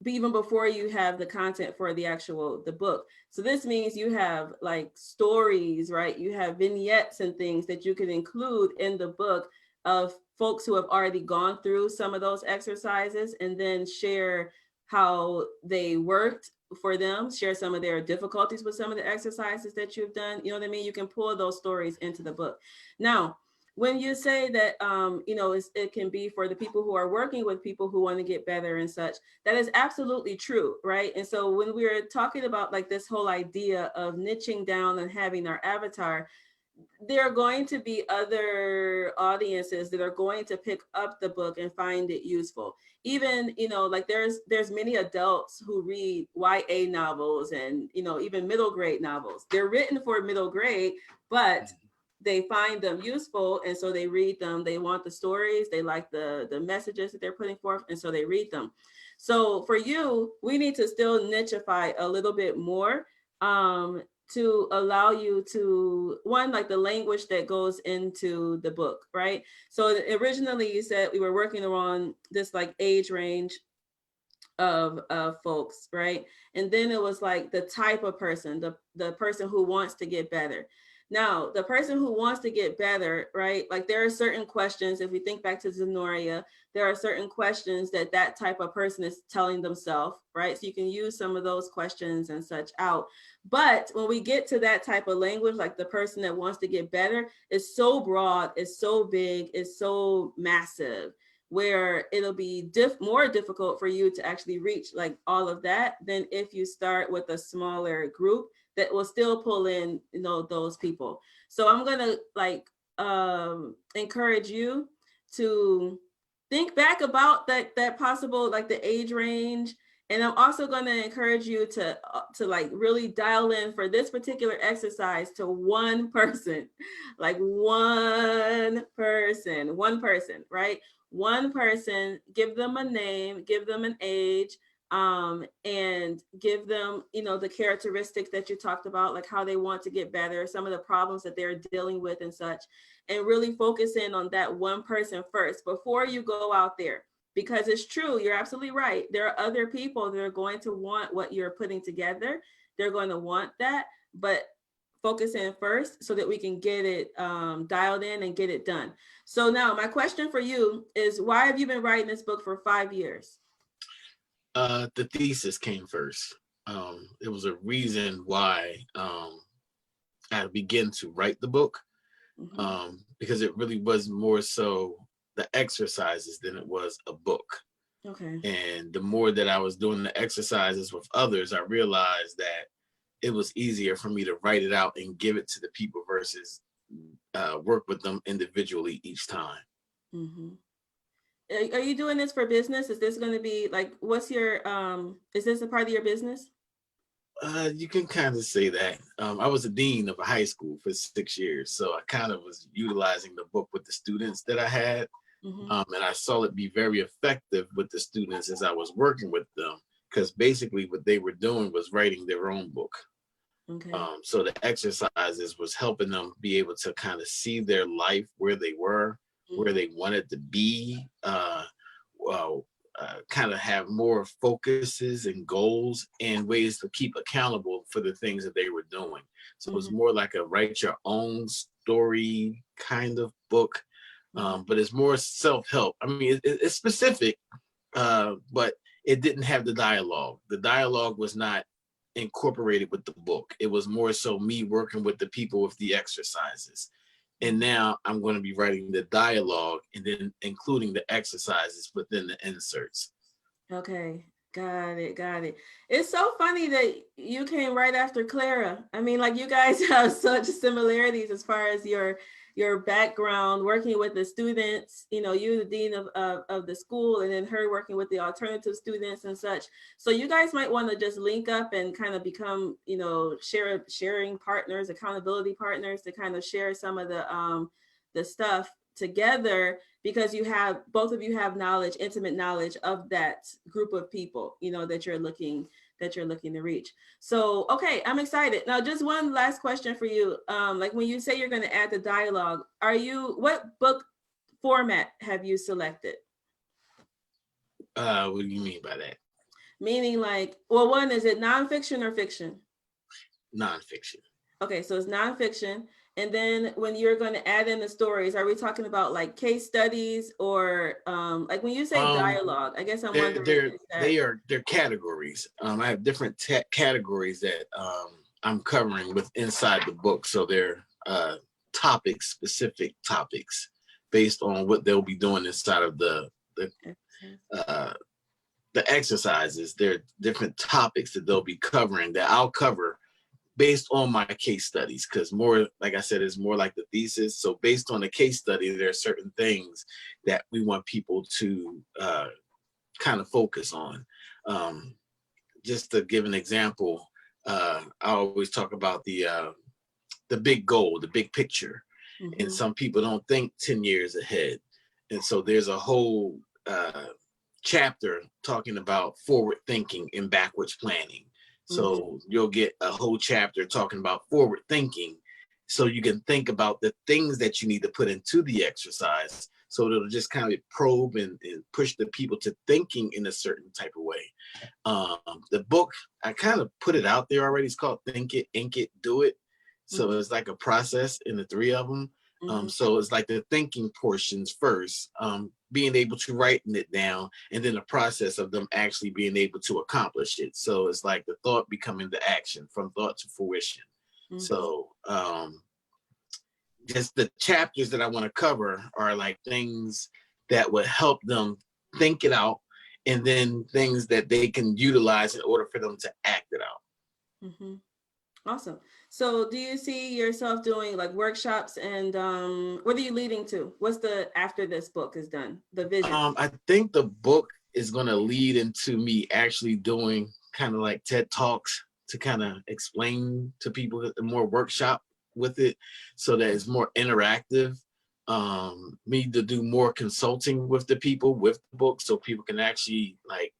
even before you have the content for the book. So this means you have like stories, right? You have vignettes and things that you can include in the book of folks who have already gone through some of those exercises, and then share how they worked for them, share some of their difficulties with some of the exercises that you've done. You know what I mean? You can pull those stories into the book. Now, when you say that, it can be for the people who are working with people who want to get better and such, that is absolutely true, right? And so when we're talking about like this whole idea of niching down and having our avatar, there are going to be other audiences that are going to pick up the book and find it useful. Even, like there's many adults who read YA novels and, even middle grade novels. They're written for middle grade, but they find them useful, and so they read them. They want the stories, they like the messages that they're putting forth, and so they read them. So for you, we need to still nicheify a little bit more to allow you to, one, like the language that goes into the book, right? So originally you said we were working around this like age range of folks, right? And then it was like the type of person, the person who wants to get better. Now, the person who wants to get better, right? Like there are certain questions, if we think back to Zenoria, there are certain questions that type of person is telling themselves, right? So you can use some of those questions and such out. But when we get to that type of language, like the person that wants to get better, is so broad, it's so big, it's so massive, where it'll be more difficult for you to actually reach like all of that than if you start with a smaller group that will still pull in, those people. So I'm gonna like encourage you to think back about that possible like the age range. And I'm also going to encourage you to like really dial in for this particular exercise to one person, like one person, right? One person, give them a name, give them an age, and give them, the characteristics that you talked about, like how they want to get better, some of the problems that they're dealing with and such, and really focus in on that one person first before you go out there. Because it's true, you're absolutely right. There are other people that are going to want what you're putting together. They're going to want that, but focus in first so that we can get it dialed in and get it done. So now my question for you is, why have you been writing this book for 5 years? The thesis came first. it was a reason why I began to write the book, because it really was more so the exercises than it was a book. Okay. And the more that I was doing the exercises with others, I realized that it was easier for me to write it out and give it to the people versus work with them individually each time. Mm-hmm. Are you doing this for business? Is this going to be like, what's your, is this a part of your business? You can kind of say that. I was a dean of a high school for 6 years, so I kind of was utilizing the book with the students that I had. And I saw it be very effective with the students as I was working with them, because basically what they were doing was writing their own book. Okay. So the exercises was helping them be able to kind of see their life, where they were, where they wanted to be, kind of have more focuses and goals and ways to keep accountable for the things that they were doing. So it's more like a write your own story kind of book, but it's more self-help. I mean, it's specific, but it didn't have the dialogue. The dialogue was not incorporated with the book. It was more so me working with the people with the exercises. And now I'm going to be writing the dialogue and then including the exercises within the inserts. Okay. Got it. Got it. It's so funny that you came right after Clara. I mean, like, you guys have such similarities as far as your background working with the students, you know, you the dean of the school, and then her working with the alternative students and such. So you guys might want to just link up and kind of become, you know, sharing partners, accountability partners, to kind of share some of the stuff together, because both of you have knowledge, intimate knowledge of that group of people, you know, that you're looking to reach. So, okay, I'm excited. Now, just one last question for you. Like, when you say you're going to add the dialogue, what book format have you selected? What do you mean by that? Meaning, like, well, one, is it nonfiction or fiction? Nonfiction. Okay, so it's nonfiction. And then when you're going to add in the stories, are we talking about like case studies, or like when you say dialogue? I guess I'm wondering. They're categories. I have different categories that I'm covering with inside the book. So they're specific topics based on what they'll be doing inside of the exercises. There are different topics that they'll be covering that I'll cover based on my case studies, because more, like I said, is more like the thesis. So based on the case study, there are certain things that we want people to kind of focus on. Just to give an example, I always talk about the big goal, the big picture. And some people don't think 10 years ahead. And so there's a whole chapter talking about forward thinking and backwards planning. So you'll get a whole chapter talking about forward thinking, so you can think about the things that you need to put into the exercise. So it'll just kind of probe and push the people to thinking in a certain type of way. The book, I kind of put it out there already. It's called Think It, Ink It, Do It. So it's like a process in the three of them. So it's like the thinking portions first, being able to writing it down, and then the process of them actually being able to accomplish it. So it's like the thought becoming the action, from thought to fruition. So just the chapters that I want to cover are like things that would help them think it out, and then things that they can utilize in order for them to act it out. Awesome. So do you see yourself doing like workshops, and what are you leading to? What's after this book is done, the vision? I think the book is going to lead into me actually doing kind of like TED Talks to kind of explain to people, more workshop with it, so that it's more interactive. Me to do more consulting with the people with the book, so people can actually like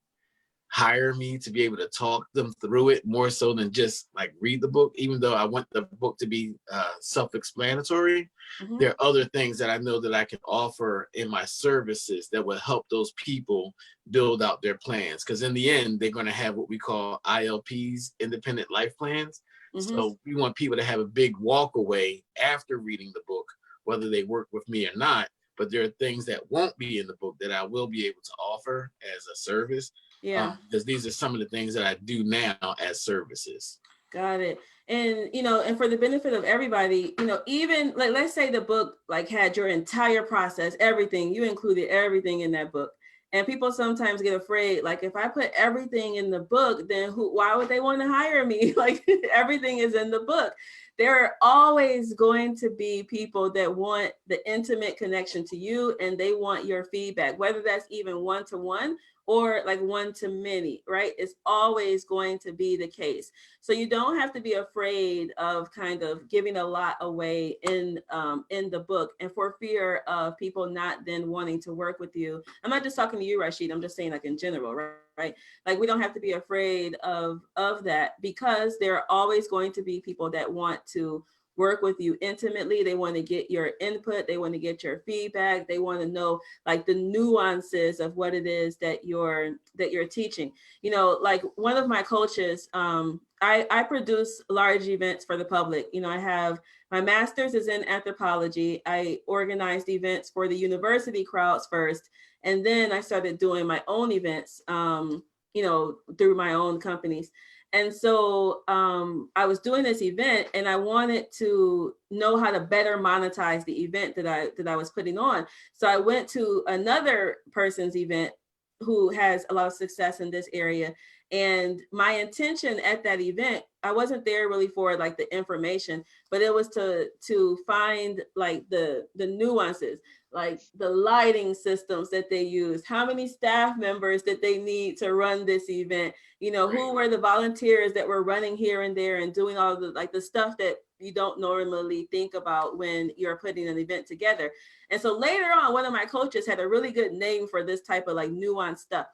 hire me to be able to talk them through it, more so than just like read the book. Even though I want the book to be self-explanatory, there are other things that I know that I can offer in my services that will help those people build out their plans. Because in the end, they're going to have what we call ILPs, independent life plans. So we want people to have a big walk away after reading the book, whether they work with me or not. But there are things that won't be in the book that I will be able to offer as a service. Yeah. Because these are some of the things that I do now as services. Got it. And, you know, and for the benefit of everybody, you know, even like, let's say the book like had your entire process, everything, you included everything in that book. And people sometimes get afraid, like if I put everything in the book, then why would they want to hire me? Like everything is in the book. There are always going to be people that want the intimate connection to you and they want your feedback, whether that's even one-to-one or like one-to-many, right? It's always going to be the case. So you don't have to be afraid of kind of giving a lot away in the book, and for fear of people not then wanting to work with you. I'm not just talking to you, Rashid. I'm just saying like in general, right? Like we don't have to be afraid of that, because there are always going to be people that want to work with you intimately. They want to get your input. They want to get your feedback. They want to know like the nuances of what it is that you're teaching. You know, like one of my coaches, I produce large events for the public. You know, I have my master's is in anthropology. I organized events for the university crowds first, and then I started doing my own events, you know, through my own companies. And so I was doing this event and I wanted to know how to better monetize the event that I was putting on. So I went to another person's event who has a lot of success in this area. And my intention at that event, I wasn't there really for like the information, but it was to find like the nuances, like the lighting systems that they use, how many staff members that they need to run this event, you know, who were the volunteers that were running here and there and doing all the like the stuff that you don't normally think about when you're putting an event together. And so later on, one of my coaches had a really good name for this type of like nuanced stuff.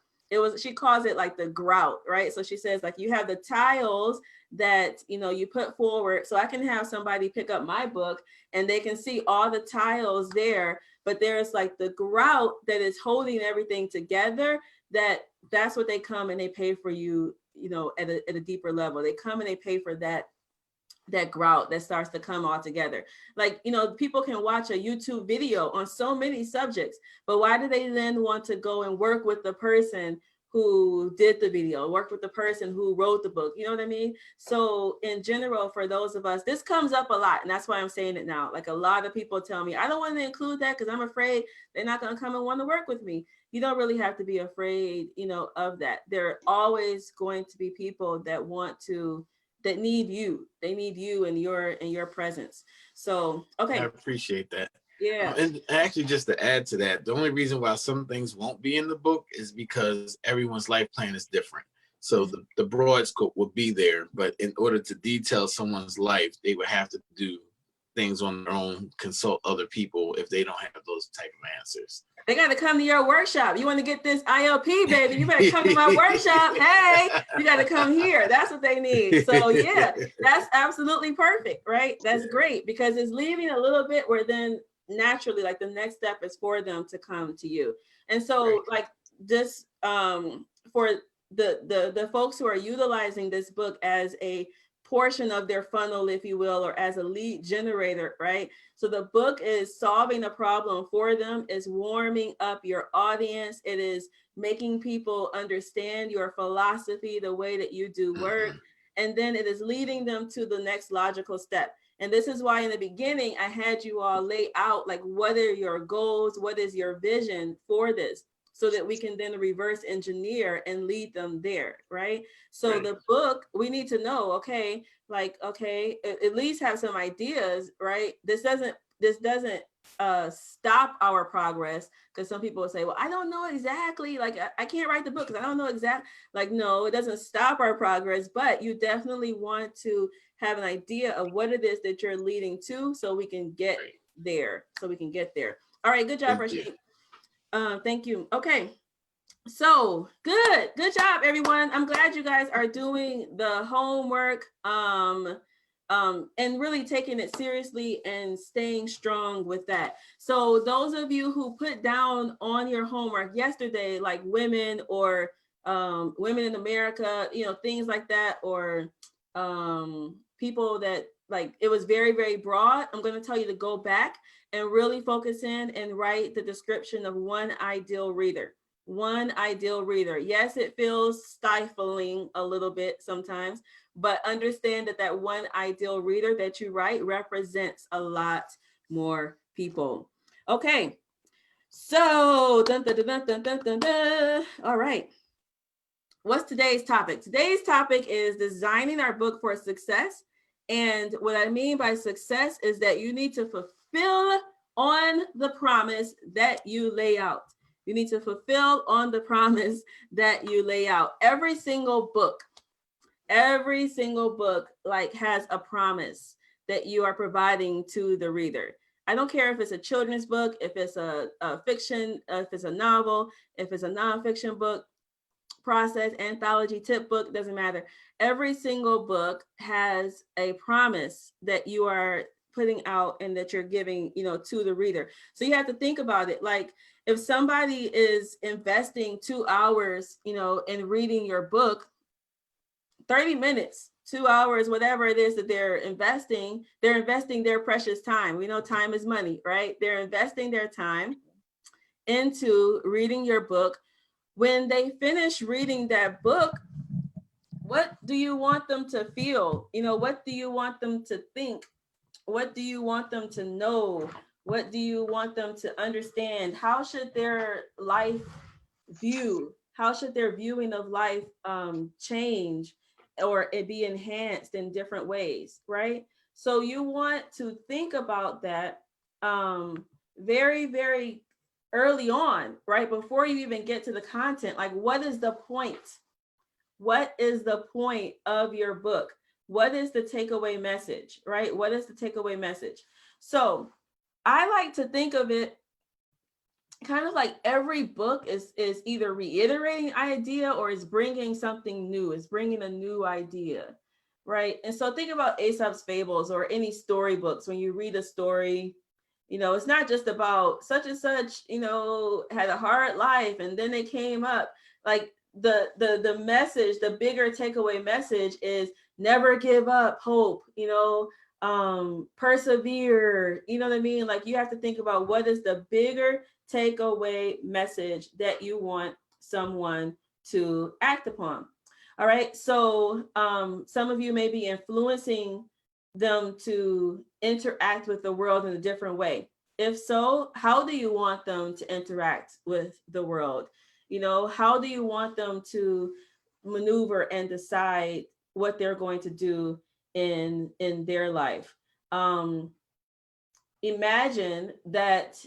She calls it like the grout, right? So she says like you have the tiles that, you know, you put forward. So I can have somebody pick up my book and they can see all the tiles there, but there's like the grout that is holding everything together. That's what they come and they pay for you, you know, at a deeper level. They come and they pay for that grout that starts to come all together. Like, you know, people can watch a YouTube video on so many subjects, but why do they then want to go and work with the person who did the video, work with the person who wrote the book? You know what I mean? So in general, for those of us, this comes up a lot. And that's why I'm saying it now. Like a lot of people tell me, I don't want to include that because I'm afraid they're not going to come and want to work with me. You don't really have to be afraid, you know, of that. There are always going to be people that need you. They need you and your presence. So, okay. I appreciate that. Yeah. And actually, just to add to that, the only reason why some things won't be in the book is because everyone's life plan is different. So the broad scope will be there, but in order to detail someone's life, they would have to do things on their own, consult other people if they don't have those type of answers. They got to come to your workshop. You want to get this ILP, baby? You better come to my workshop. Hey, you got to come here. That's what they need. So yeah, that's absolutely perfect, right? That's great, because it's leaving a little bit where then naturally, like the next step is for them to come to you. And so like this, for the folks who are utilizing this book as a portion of their funnel, if you will, or as a lead generator, right? So the book is solving a problem for them, is warming up your audience. It is making people understand your philosophy, the way that you do work. And then it is leading them to the next logical step. And this is why in the beginning, I had you all lay out, like, what are your goals? What is your vision for this? So that we can then reverse engineer and lead them there, right? So the book, we need to know, okay, like, okay, at least have some ideas, right? This doesn't stop our progress, because some people will say, well, I don't know exactly, like I can't write the book because I don't know exactly. Like, no, it doesn't stop our progress, but you definitely want to have an idea of what it is that you're leading to, so we can get there. All right, good job, Rashid. Thank you. Okay, so good job, everyone. I'm glad you guys are doing the homework and really taking it seriously and staying strong with that. So those of you who put down on your homework yesterday, like women or women in America, you know, things like that, or people that, like, it was very, very broad. I'm going to tell you to go back and really focus in and write the description of one ideal reader. One ideal reader. Yes, it feels stifling a little bit sometimes, but understand that that one ideal reader that you write represents a lot more people. Okay, so dun, dun, dun, dun, dun, dun, dun. All right. What's today's topic? Today's topic is designing our book for success. And what I mean by success is that you need to fulfill on the promise that you lay out. You need to fulfill on the promise that you lay out. Every single book like has a promise that you are providing to the reader. I don't care if it's a children's book, if it's a fiction, if it's a novel, if it's a nonfiction book, process, anthology, tip book, doesn't matter. Every single book has a promise that you are putting out and that you're giving, to the reader. So you have to think about it. Like if somebody is investing 2 hours, in reading your book, 30 minutes, 2 hours, whatever it is that they're investing their precious time. We know time is money, right? They're investing their time into reading your book. When they finish reading that book, what do you want them to feel? What do you want them to think? What do you want them to know? What do you want them to understand? How should their life view? How should their viewing of life change or it be enhanced in different ways, right? So you want to think about that very, very early on, right? Before you even get to the content, like what is the point? What is the point of your book? What is the takeaway message, right? What is the takeaway message? So I like to think of it kind of like every book is either reiterating idea or is bringing something new, is bringing a new idea, right? And so think about Aesop's fables or any storybooks. When you read a story, it's not just about such and such, had a hard life and then they came up. Like the message, the bigger takeaway message is never give up hope, persevere, you know what I mean? Like you have to think about what is the bigger takeaway message that you want someone to act upon. All right. So some of you may be influencing them to interact with the world in a different way. If so, how do you want them to interact with the world? How do you want them to maneuver and decide what they're going to do in their life? Imagine that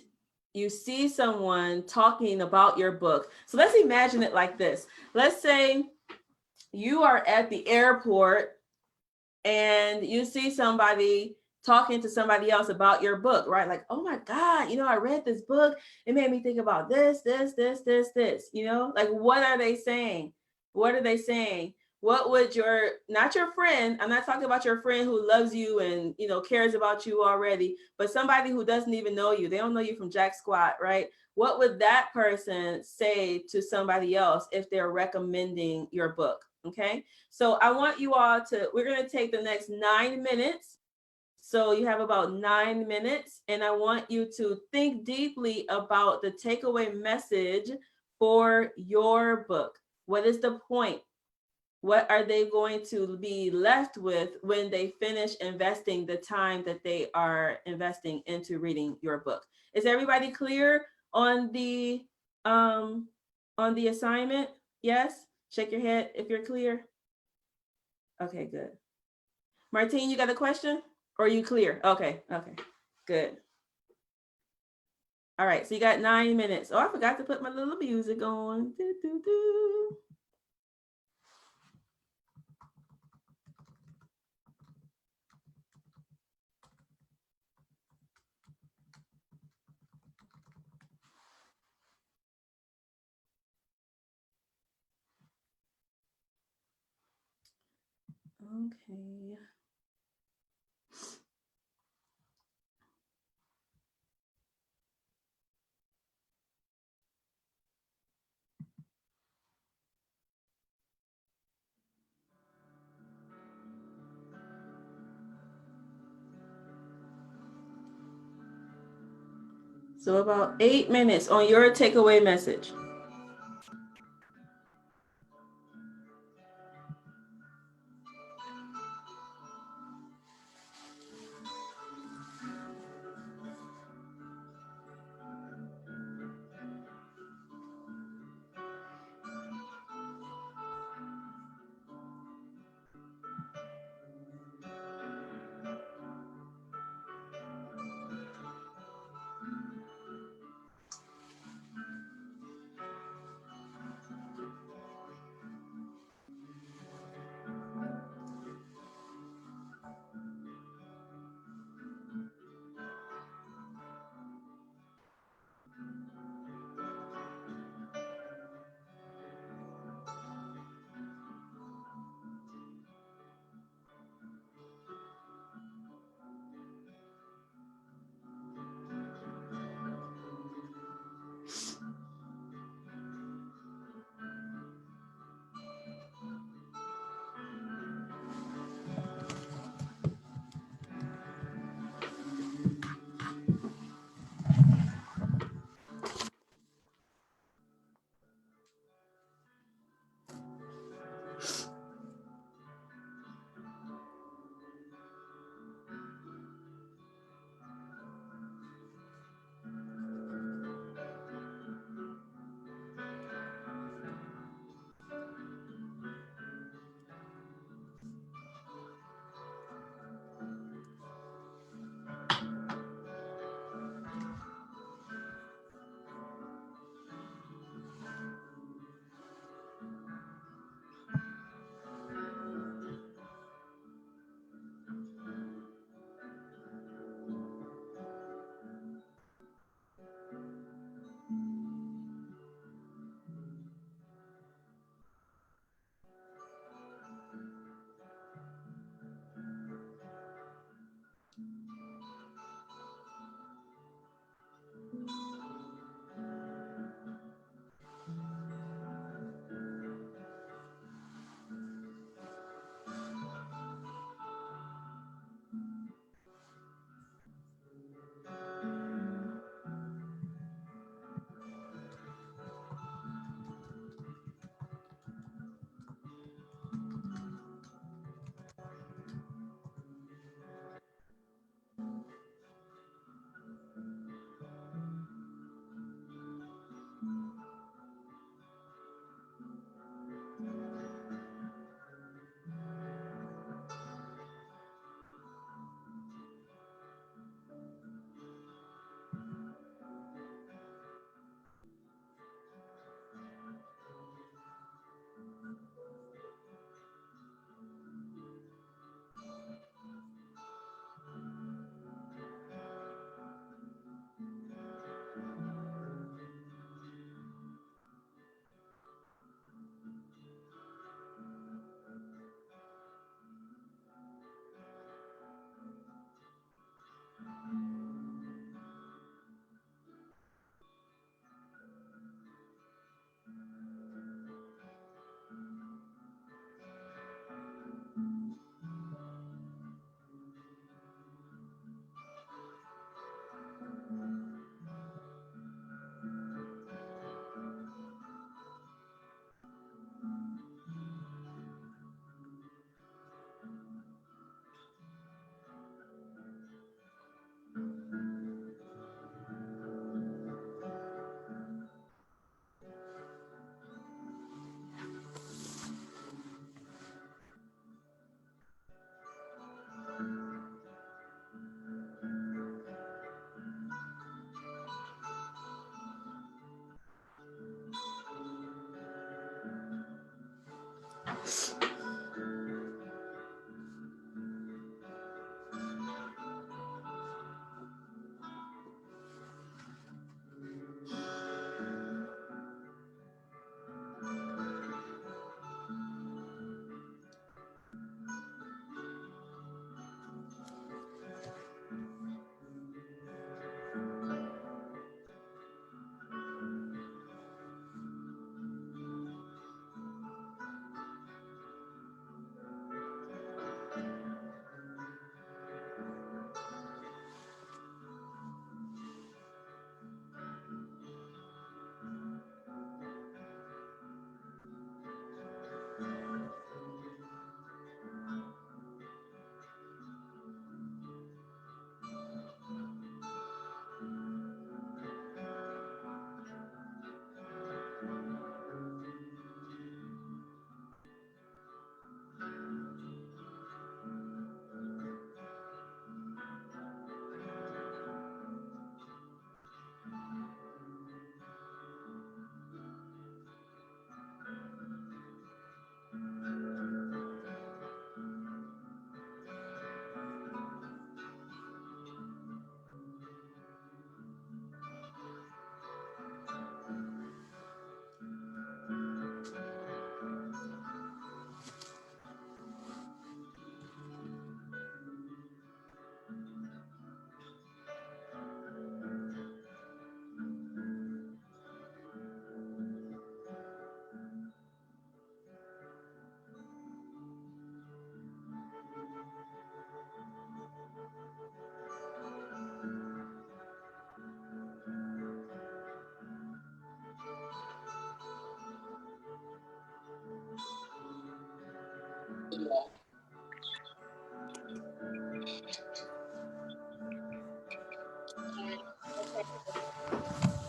you see someone talking about your book. So let's imagine it like this. Let's say you are at the airport and you see somebody talking to somebody else about your book, right? Like, oh my God, I read this book. It made me think about this. Like, what are they saying? What are they saying? What would not your friend, I'm not talking about your friend who loves you and, cares about you already, but somebody who doesn't even know you. They don't know you from jack squat, right? What would that person say to somebody else if they're recommending your book? Okay. So I want you all we're going to take the next 9 minutes. So you have about 9 minutes, and I want you to think deeply about the takeaway message for your book. What is the point? What are they going to be left with when they finish investing the time that they are investing into reading your book? Is everybody clear on the assignment? Yes? Shake your head if you're clear. Okay, good. Martine, you got a question? Or are you clear? Okay, good. All right, so you got 9 minutes. Oh, I forgot to put my little music on. Do, do, do. Okay. So about 8 minutes on your takeaway message.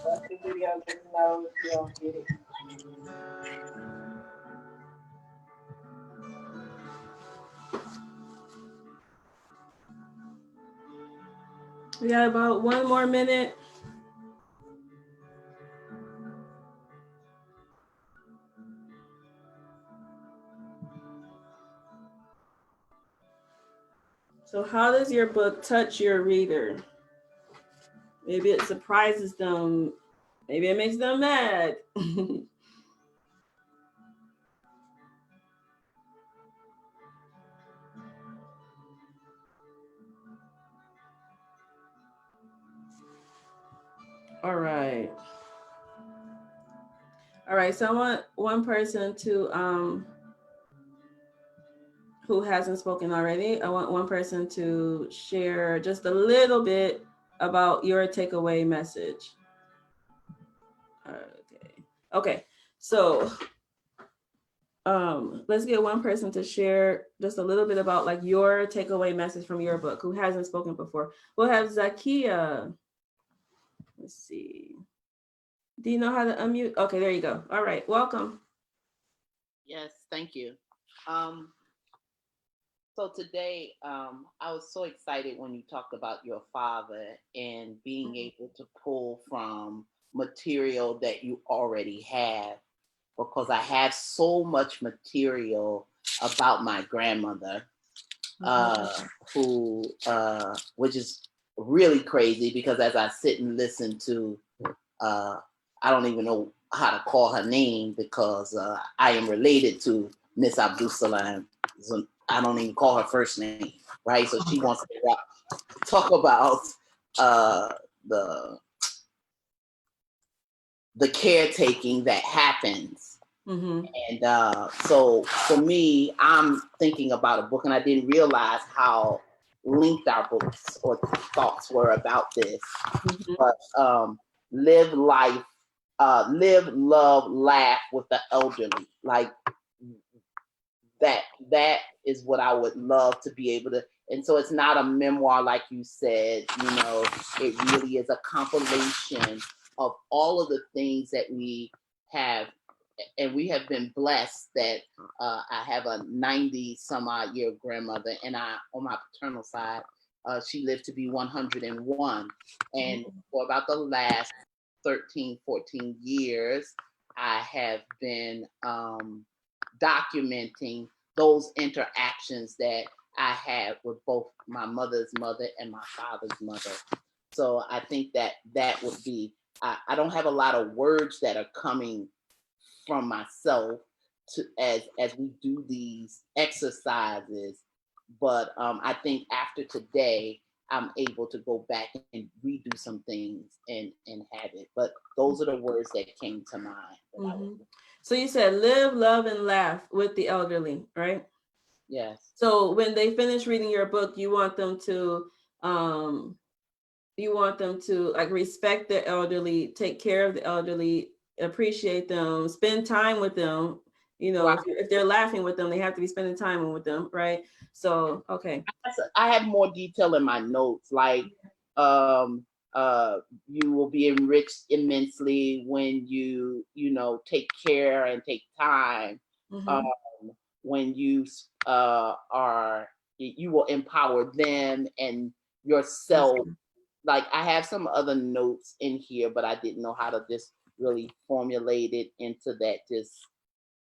Watch the video, just know you don't get it. We got about 1 more minute. So how does your book touch your reader? Maybe it surprises them. Maybe it makes them mad. All right. All right, so I want one person to, who hasn't spoken already, I want one person to share just a little bit about your takeaway message. Okay, so let's get one person to share just a little bit about like your takeaway message from your book, who hasn't spoken before. We'll have Zakia. Let's see. Do you know how to unmute? Okay, there you go. All right, welcome. Yes, thank you. So today, I was so excited when you talked about your father and being able to pull from material that you already have, because I have so much material about my grandmother, who, which is really crazy, because as I sit and listen to, I don't even know how to call her name, because I am related to Miss Abdul Salam. So I don't even call her first name, right? So she wants to talk about the caretaking that happens. Mm-hmm. And so for me, I'm thinking about a book, and I didn't realize how linked our books or thoughts were about this. Mm-hmm. But live life, live, love, laugh with the elderly. Like that is what I would love to be able to. And so it's not a memoir, like you said, you know, it really is a compilation of all of the things that we have. And we have been blessed that I have a 90 some odd year grandmother, and on my paternal side, she lived to be 101. And for about the last 13, 14 years, I have been documenting those interactions that I had with both my mother's mother and my father's mother. So I think that would be, I don't have a lot of words that are coming from myself to as we do these exercises, but I think after today I'm able to go back and redo some things and have it. But those are the words that came to mind. Mm-hmm. So you said live, love, and laugh with the elderly, right? Yes. So when they finish reading your book, you want them to like respect the elderly, take care of the elderly, appreciate them, spend time with them. You know, Wow. if they're laughing with them, they have to be spending time with them, right? So, okay. I have more detail in my notes, like you will be enriched immensely when you take care and take time. Mm-hmm. When you you will empower them and yourself. Like I have some other notes in here, but I didn't know how to just really formulate it into that just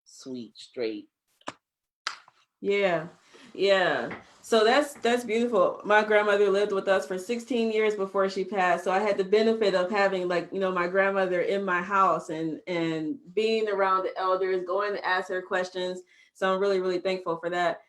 sweet, straight. Yeah. So that's beautiful. My grandmother lived with us for 16 years before she passed. So I had the benefit of having my grandmother in my house and being around the elders, going to ask her questions. So I'm really, really thankful for that.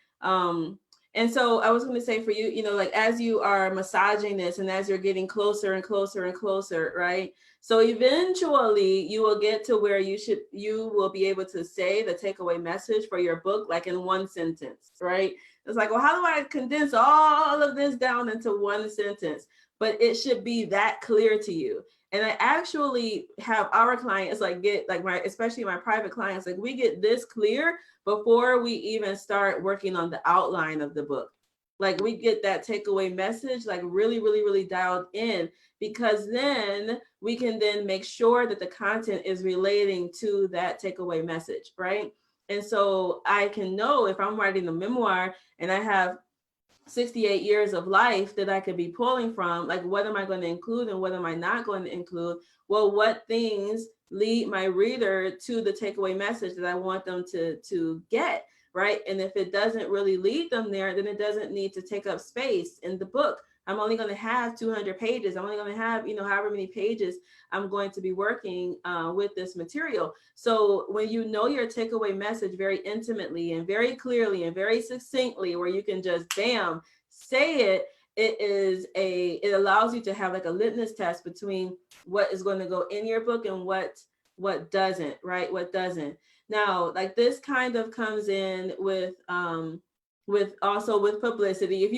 And so I was going to say for you, like as you are massaging this and as you're getting closer and closer and closer, right? So eventually you will get to where you will be able to say the takeaway message for your book, like in one sentence, right? It's like, well, how do I condense all of this down into one sentence? But it should be that clear to you. And I actually have our clients like get like especially my private clients, like we get this clear before we even start working on the outline of the book. Like we get that takeaway message like really, really, really dialed in, because then we can then make sure that the content is relating to that takeaway message, right? And so I can know if I'm writing a memoir and I have 68 years of life that I could be pulling from, like what am I going to include and what am I not going to include? Well, what things lead my reader to the takeaway message that I want them to get, right? And if it doesn't really lead them there, then it doesn't need to take up space in the book. I'm only going to have 200 pages. I'm only going to have, however many pages I'm going to be working with this material. So when you know your takeaway message very intimately and very clearly and very succinctly, where you can just bam, say it, it allows you to have like a litmus test between what is going to go in your book and what doesn't, right? What doesn't. Now, like this kind of comes in with publicity. If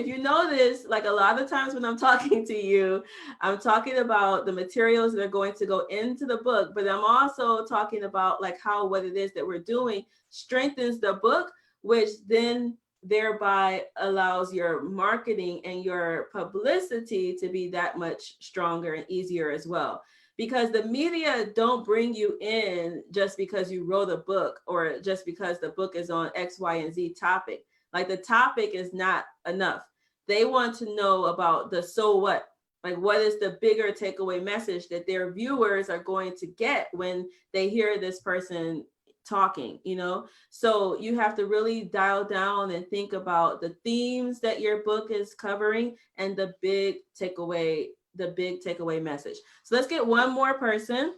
you notice, like a lot of times when I'm talking to you, I'm talking about the materials that are going to go into the book, but I'm also talking about like how what it is that we're doing strengthens the book, which then thereby allows your marketing and your publicity to be that much stronger and easier as well. Because the media don't bring you in just because you wrote a book or just because the book is on X, Y, and Z topic. Like the topic is not enough. They want to know about the so what, like what is the bigger takeaway message that their viewers are going to get when they hear this person talking, So you have to really dial down and think about the themes that your book is covering and the big takeaway message. So let's get one more person.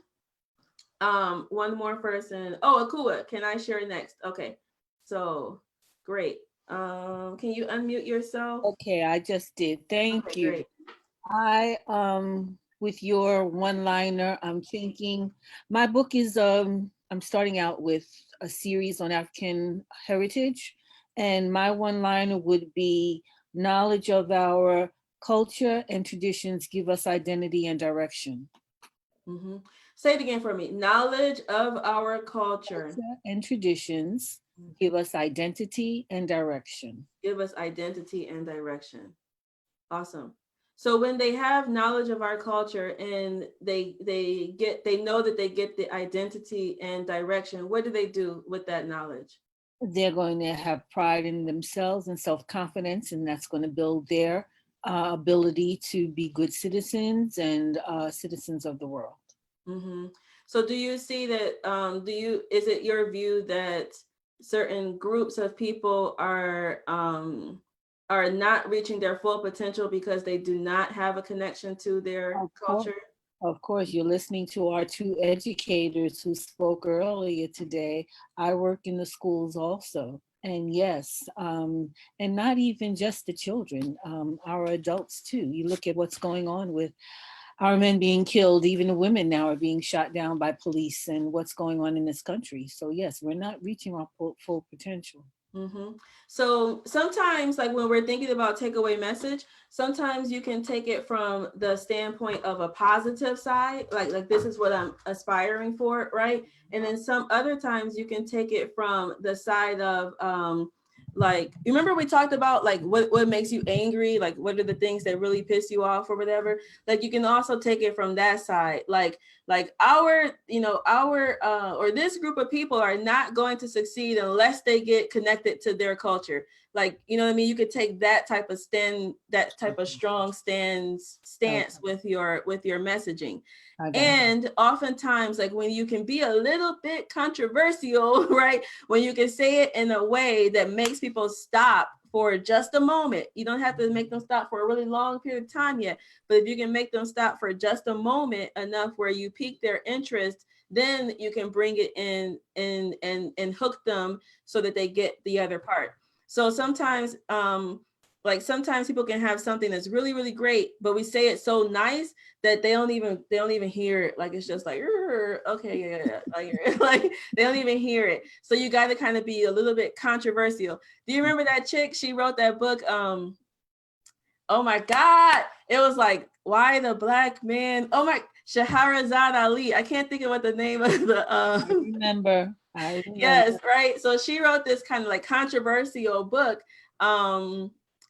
Oh, Akua, can I share next? Okay, so great. Can you unmute yourself? Okay, I just did. Thank Okay, you. great. I with your one-liner, I'm thinking my book is I'm starting out with a series on African heritage, and my one-liner would be knowledge of our culture and traditions give us identity and direction. Mm-hmm. Say it again for me. Knowledge of our culture and traditions give us identity and direction. Give us identity and direction. Awesome. So when they have knowledge of our culture and they know that they get the identity and direction, what do they do with that knowledge? They're going to have pride in themselves and self-confidence, and that's going to build their ability to be good citizens and citizens of the world. Mm-hmm. So do you see that, is it your view that certain groups of people are not reaching their full potential because they do not have a connection to their culture? Of course, you're listening to our two educators who spoke earlier today. I work in the schools also. And yes, and not even just the children, our adults too. You look at what's going on with our men being killed, even the women now are being shot down by police, and what's going on in this country. So yes, we're not reaching our full potential. Mm-hmm. So sometimes, like when we're thinking about takeaway message, sometimes you can take it from the standpoint of a positive side, like this is what I'm aspiring for, right? And then some other times you can take it from the side of like, you remember we talked about like what makes you angry, like what are the things that really piss you off or whatever. Like you can also take it from that side, like our or this group of people are not going to succeed unless they get connected to their culture. Like, you know what I mean? You could take that type of strong stance with your messaging. And oftentimes, like when you can be a little bit controversial, right? When you can say it in a way that makes people stop for just a moment. You don't have to make them stop for a really long period of time yet, but if you can make them stop for just a moment enough where you pique their interest, then you can bring it in and hook them so that they get the other part. So sometimes, sometimes people can have something that's really, really great, but we say it so nice that they don't even hear it. Like, it's just like, okay, yeah. Like they don't even hear it. So you got to kind of be a little bit controversial. Do you remember that chick? She wrote that book. Oh my God. It was like, Why the Black Man? Oh my, Shahrazad Ali. I can't think of what the name of the I remember. yes, right. So she wrote this kind of like controversial book.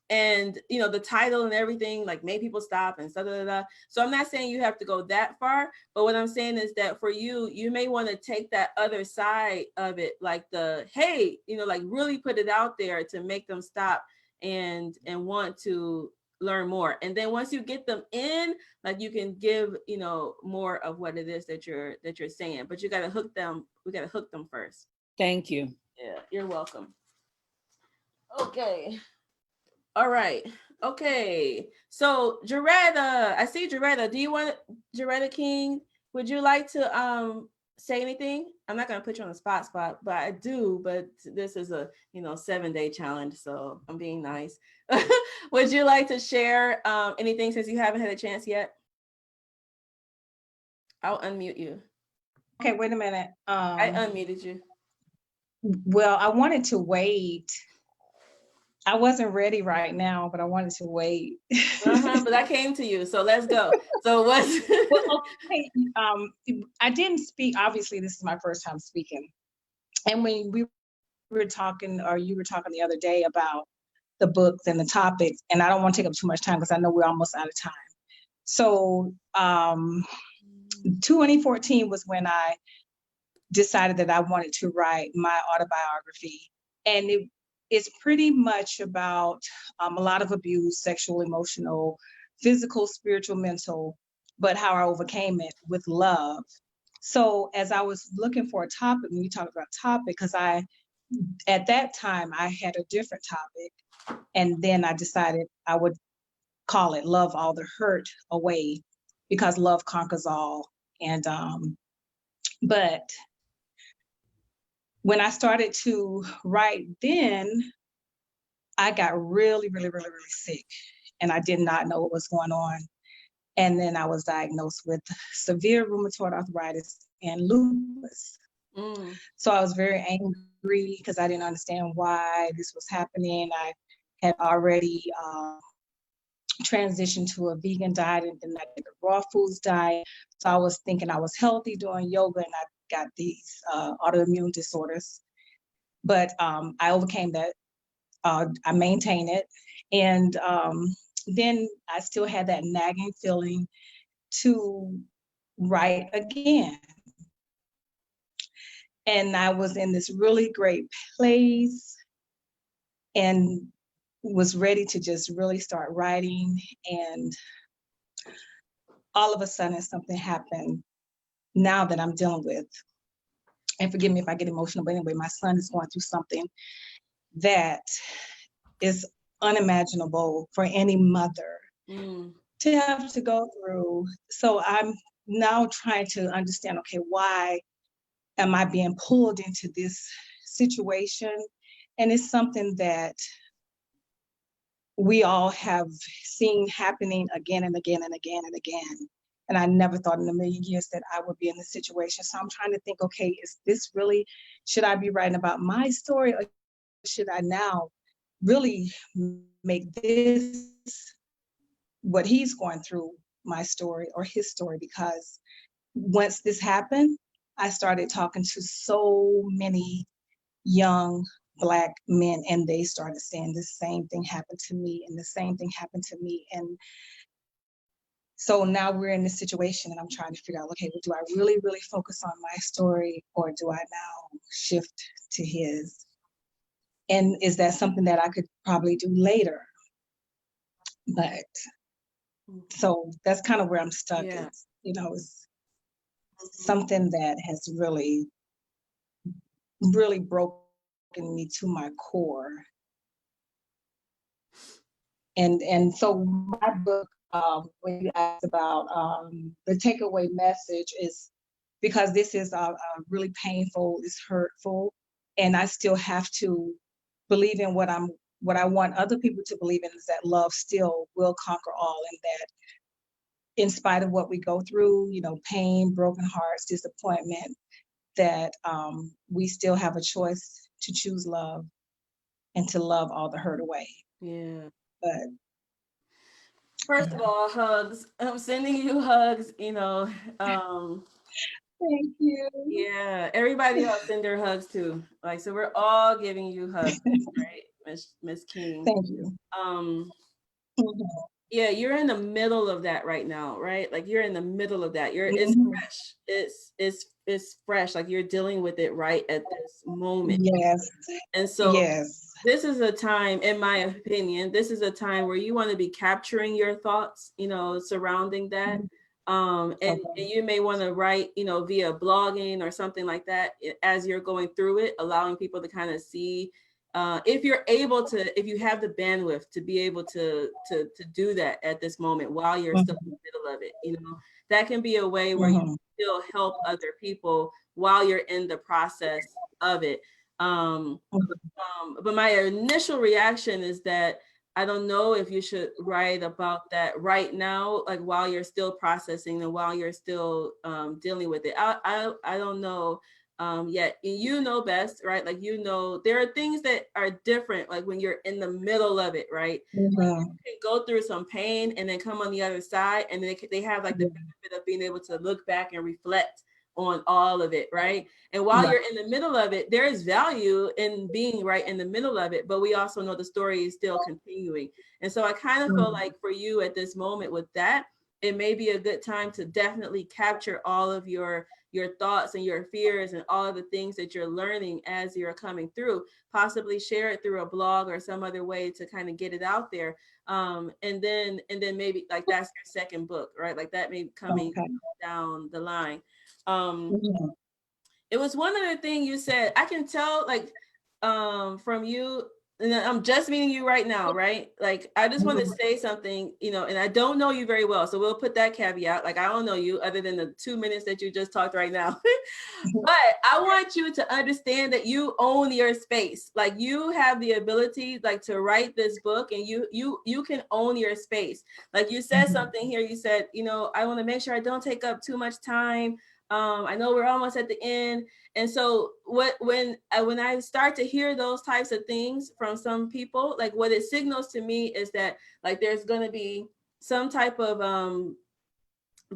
And you know, the title and everything like made people stop and stuff. So I'm not saying you have to go that far, but what I'm saying is that for you, you may want to take that other side of it, like the hey, you know, like really put it out there to make them stop and want to learn more. And then once you get them in, like you can give, you know, more of what it is that you're saying, but you got to hook them. We got to hook them first. Thank you. Yeah, you're welcome. Okay. All right. Okay. So Jaretta, I see Jaretta. Do you want Jaretta King? Would you like to say anything? I'm not gonna put you on the spot, but I do. But this is a 7-day challenge, so I'm being nice. Would you like to share anything since you haven't had a chance yet? I'll unmute you. Okay, wait a minute. I unmuted you. Well, I wanted to wait. I wasn't ready right now, but I wanted to wait. But I came to you, so let's go. So what's Well, okay, I didn't speak. Obviously, this is my first time speaking. And when we were talking, or you were talking the other day about the books and the topics, and I don't want to take up too much time because I know we're almost out of time. So 2014 was when I decided that I wanted to write my autobiography. And it's pretty much about a lot of abuse, sexual, emotional, physical, spiritual, mental, but how I overcame it with love. So as I was looking for a topic, when you talk about topic, because at that time I had a different topic, and then I decided I would call it Love All the Hurt Away, because love conquers all. And but when I started to write, then I got really, really, really, really sick, and I did not know what was going on. And then I was diagnosed with severe rheumatoid arthritis and lupus. So I was very angry because I didn't understand why this was happening. I had already transitioned to a vegan diet, and then I did a raw foods diet. So I was thinking I was healthy doing yoga, and I got these autoimmune disorders. But I overcame that. I maintained it. And then I still had that nagging feeling to write again. And I was in this really great place and was ready to just really start writing. And all of a sudden something happened now that I'm dealing with. And forgive me if I get emotional, but anyway, my son is going through something that is unimaginable for any mother to have to go through. So I'm now trying to understand, okay, why am I being pulled into this situation? And it's something that we all have seen happening again and again and again and again. And I never thought in a million years that I would be in this situation. So I'm trying to think, okay, is this really, should I be writing about my story, or should I now really make this, what he's going through, my story or his story? Because once this happened, I started talking to so many young Black men, and they started saying the same thing happened to me, and the same thing happened to me. And so now we're in this situation, and I'm trying to figure out, okay, well, do I really, really focus on my story, or do I now shift to his? And is that something that I could probably do later? But so that's kind of where I'm stuck. Yeah. It's, it's something that has really, really broken me to my core. And so my book, when you asked about the takeaway message, is because this is really painful, it's hurtful, and I still have to believe in what I want other people to believe in, is that love still will conquer all, and that in spite of what we go through, pain, broken hearts, disappointment, that we still have a choice to choose love and to love all the hurt away. Yeah. But First of all, hugs. I'm sending you hugs, Thank you. yeah, everybody else send their hugs too. Like, so we're all giving you hugs, right, Miss King? Thank you. Um, Mhm. yeah, you're in the middle of that right now, right? Like you're in the middle of that. It's Mhm. fresh. It's fresh. Like you're dealing with it right at this moment. Yes, And so yes. this is a time, in my opinion, this is a time where you want to be capturing your thoughts, surrounding that. And you may want to write, via blogging or something like that as you're going through it, allowing people to kind of see if you're able to, if you have the bandwidth to be able to do that at this moment while you're still in the middle of it, that can be a way where you Mhm. still help other people while you're in the process of it. But my initial reaction is that I don't know if you should write about that right now, like while you're still processing and while you're still dealing with it. I don't know yet. And you know best, right? Like, there are things that are different, like when you're in the middle of it, right? Like you Mhm. can go through some pain and then come on the other side, and they have like the benefit of being able to look back and reflect on all of it, right? And while Right. you're in the middle of it, there is value in being right in the middle of it, but we also know the story is still continuing. And so I kind of feel like for you at this moment with that, it may be a good time to definitely capture all of your thoughts and your fears and all of the things that you're learning as you're coming through, possibly share it through a blog or some other way to kind of get it out there. And then maybe like that's your second book, right? Like that may be coming Okay. down the line. Mhm. It was one other thing you said. I can tell, like, from you, and I'm just meeting you right now, right? Like, I just want to say something, and I don't know you very well, so we'll put that caveat. Like, I don't know you other than the 2 minutes that you just talked right now. But I want you to understand that you own your space. Like, you have the ability, like, to write this book, and you can own your space. Like, you said something here. You said, I want to make sure I don't take up too much time. I know we're almost at the end. And so when I start to hear those types of things from some people, like what it signals to me is that like there's going to be some type of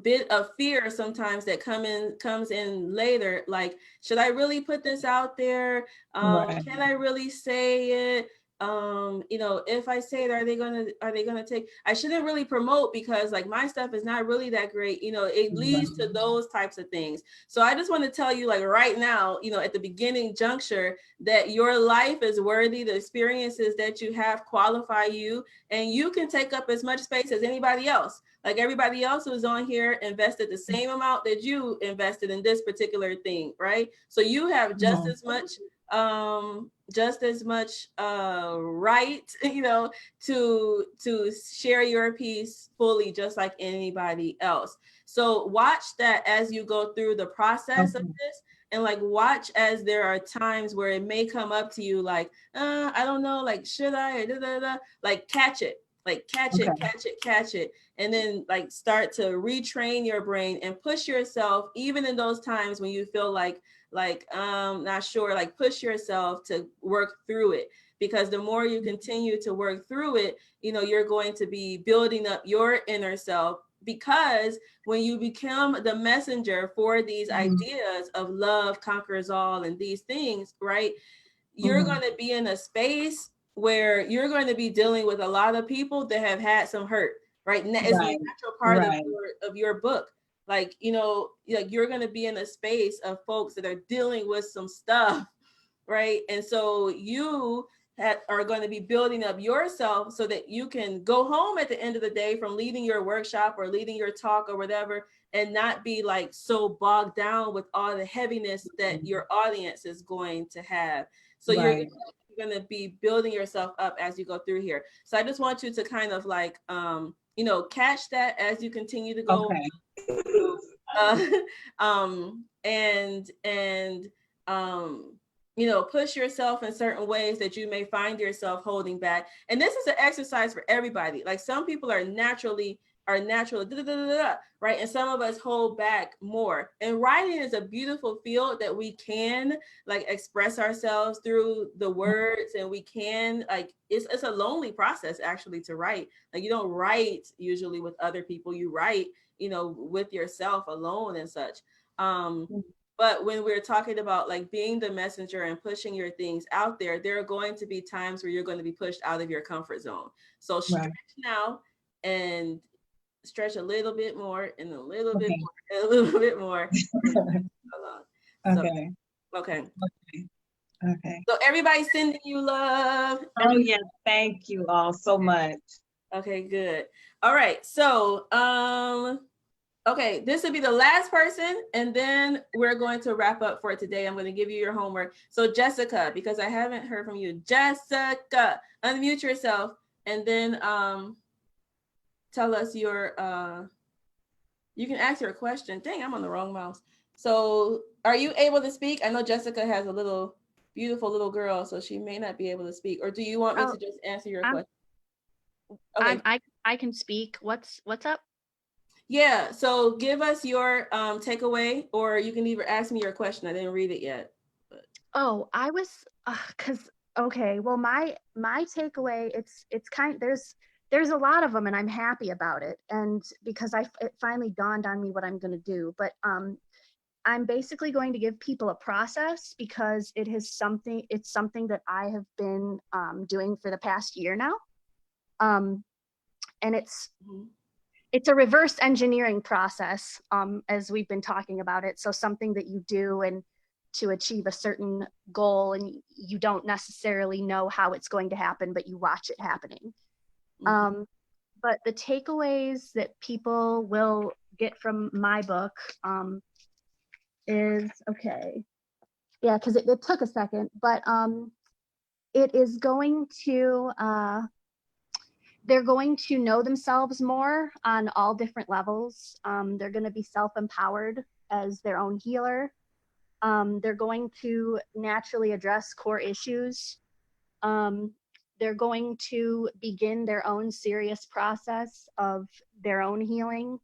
bit of fear sometimes that comes in later. Like, should I really put this out there? Right. Can I really say it? If I say it, are they gonna take? I shouldn't really promote because like my stuff is not really that great. It leads to those types of things. So I just want to tell you, like right now, at the beginning juncture, that your life is worthy. The experiences that you have qualify you, and you can take up as much space as anybody else. Like everybody else who's on here invested the same amount that you invested in this particular thing, right? So you have just as much right, to share your piece fully, just like anybody else. So watch that as you go through the process of this, and like watch as there are times where it may come up to you like, I don't know, like should I, like catch it. Like catch it, and then like start to retrain your brain and push yourself, even in those times when you feel like not sure, like push yourself to work through it, because the more you continue to work through it, you're going to be building up your inner self, because when you become the messenger for these ideas of love conquers all and these things, right, you're going to be in a space where you're going to be dealing with a lot of people that have had some hurt, right? And that is a natural part of your book. Like, like you're going to be in a space of folks that are dealing with some stuff, right? And so you are going to be building up yourself so that you can go home at the end of the day from leading your workshop or leading your talk or whatever, and not be like so bogged down with all the heaviness that your audience is going to have. So you're going to be building yourself up as you go through here. So I just want you to kind of like, catch that as you continue to go. Push yourself in certain ways that you may find yourself holding back. And this is an exercise for everybody. Like some people are naturally are natural, right? And some of us hold back more. And writing is a beautiful field that we can like express ourselves through the words, and we can like, it's a lonely process actually to write. Like you don't write usually with other people, you write, you know, with yourself alone and such. But when we're talking about like being the messenger and pushing your things out there, there are going to be times where you're going to be pushed out of your comfort zone. So stretch now and stretch a little bit more and a little bit more, and a little bit more. So, Okay. okay. Okay. So everybody's sending you love. Oh yeah, thank you all so much. Okay, good. All right. So okay, this will be the last person, and then we're going to wrap up for today. I'm going to give you your homework. So Jessica, because I haven't heard from you, Jessica, unmute yourself, and then tell us your, you can ask your question. Dang, I'm on the wrong mouse. So are you able to speak? I know Jessica has a little beautiful little girl, so she may not be able to speak. Or do you want me to just answer your question? Okay. I can speak. What's up? Yeah, so give us your takeaway, or you can either ask me your question. I didn't read it yet. But. Oh, I was okay. Well, my takeaway, it's kind, there's a lot of them, and I'm happy about it, and because it finally dawned on me what I'm going to do. But I'm basically going to give people a process because it's something that I have been doing for the past year now, and it's a reverse engineering process, as we've been talking about it. So something that you do and to achieve a certain goal, and you don't necessarily know how it's going to happen, but you watch it happening. But the takeaways that people will get from my book is, okay, yeah, because it took a second, but it is going to, they're going to know themselves more on all different levels. They're going to be self-empowered as their own healer. They're going to naturally address core issues. They're going to begin their own serious process of their own healing.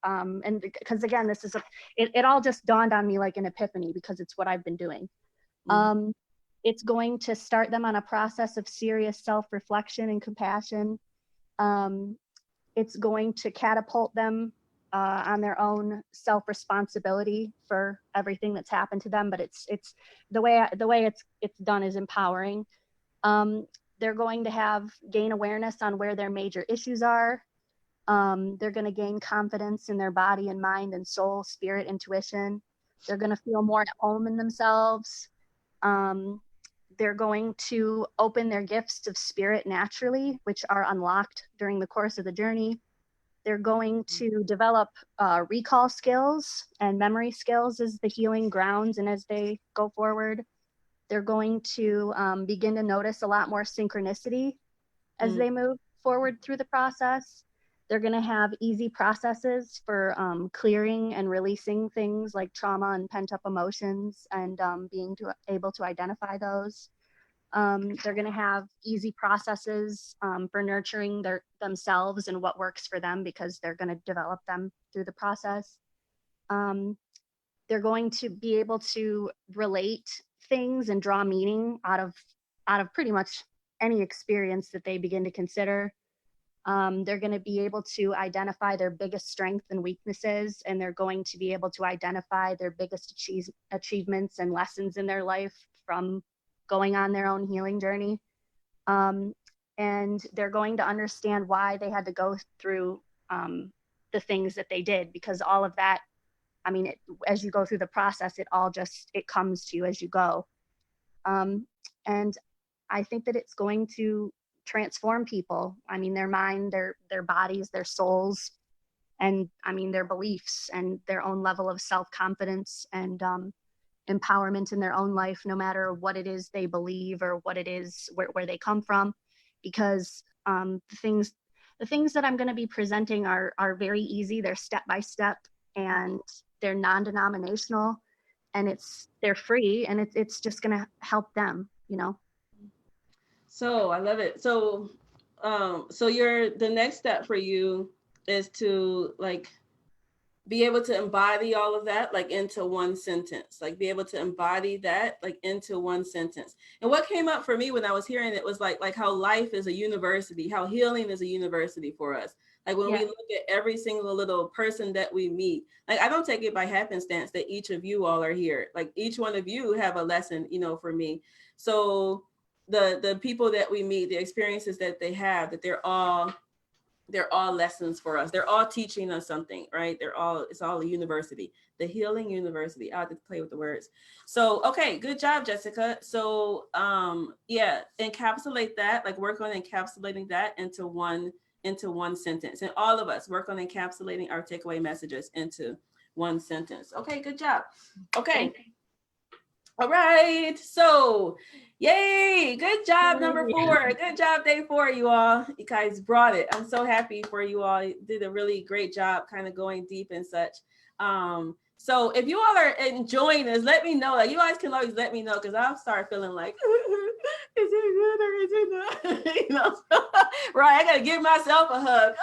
And because again, this is it all just dawned on me like an epiphany because it's what I've been doing. It's going to start them on a process of serious self-reflection and compassion. It's going to catapult them on their own self-responsibility for everything that's happened to them. But it's the way it's done is empowering. They're going to gain awareness on where their major issues are. They're going to gain confidence in their body and mind and soul, spirit, intuition. They're going to feel more at home in themselves. They're going to open their gifts of spirit naturally, which are unlocked during the course of the journey. They're going to develop recall skills and memory skills as the healing grounds and as they go forward. They're going to begin to notice a lot more synchronicity as they move forward through the process. They're going to have easy processes for clearing and releasing things like trauma and pent-up emotions, and being able to identify those. They're going to have easy processes for nurturing themselves and what works for them because they're going to develop them through the process. They're going to be able to relate things and draw meaning out of pretty much any experience that they begin to consider. They're going to be able to identify their biggest strengths and weaknesses, and they're going to be able to identify their biggest achievements and lessons in their life from going on their own healing journey. And they're going to understand why they had to go through the things that they did, because all of that, I mean, as you go through the process, it comes to you as you go. And I think that it's going to transform people. I mean, their mind, their bodies, their souls, and I mean, their beliefs and their own level of self-confidence and empowerment in their own life, no matter what it is they believe or what it is, where they come from. Because the things that I'm going to be presenting are very easy. They're step-by-step, and they're non-denominational, and they're free, and it's just going to help them, you know. So I love it. So the next step for you is to like be able to embody all of that like into one sentence, like be able to embody that like into one sentence. And what came up for me when I was hearing it was like how life is a university, how healing is a university for us. Like when we look at every single little person that we meet, like I don't take it by happenstance that each of you all are here. Like each one of you have a lesson, you know, for me. So the people that we meet, the experiences that they have, that they're all lessons for us. They're all teaching us something, right? It's all a university, the healing university. I have to play with the words. So, okay, good job, Jessica. So, yeah, encapsulate that, like work on encapsulating that into one sentence. And all of us work on encapsulating our takeaway messages into one sentence. Okay, good job. Okay. All right, so yay, good job, number 4. Good job, day 4, you all. You guys brought it. I'm so happy for you all. You did a really great job kind of going deep and such. So if you all are enjoying this, let me know. Like you guys can always let me know because I'll start feeling like, is it good or is it not? You know, right, I gotta give myself a hug.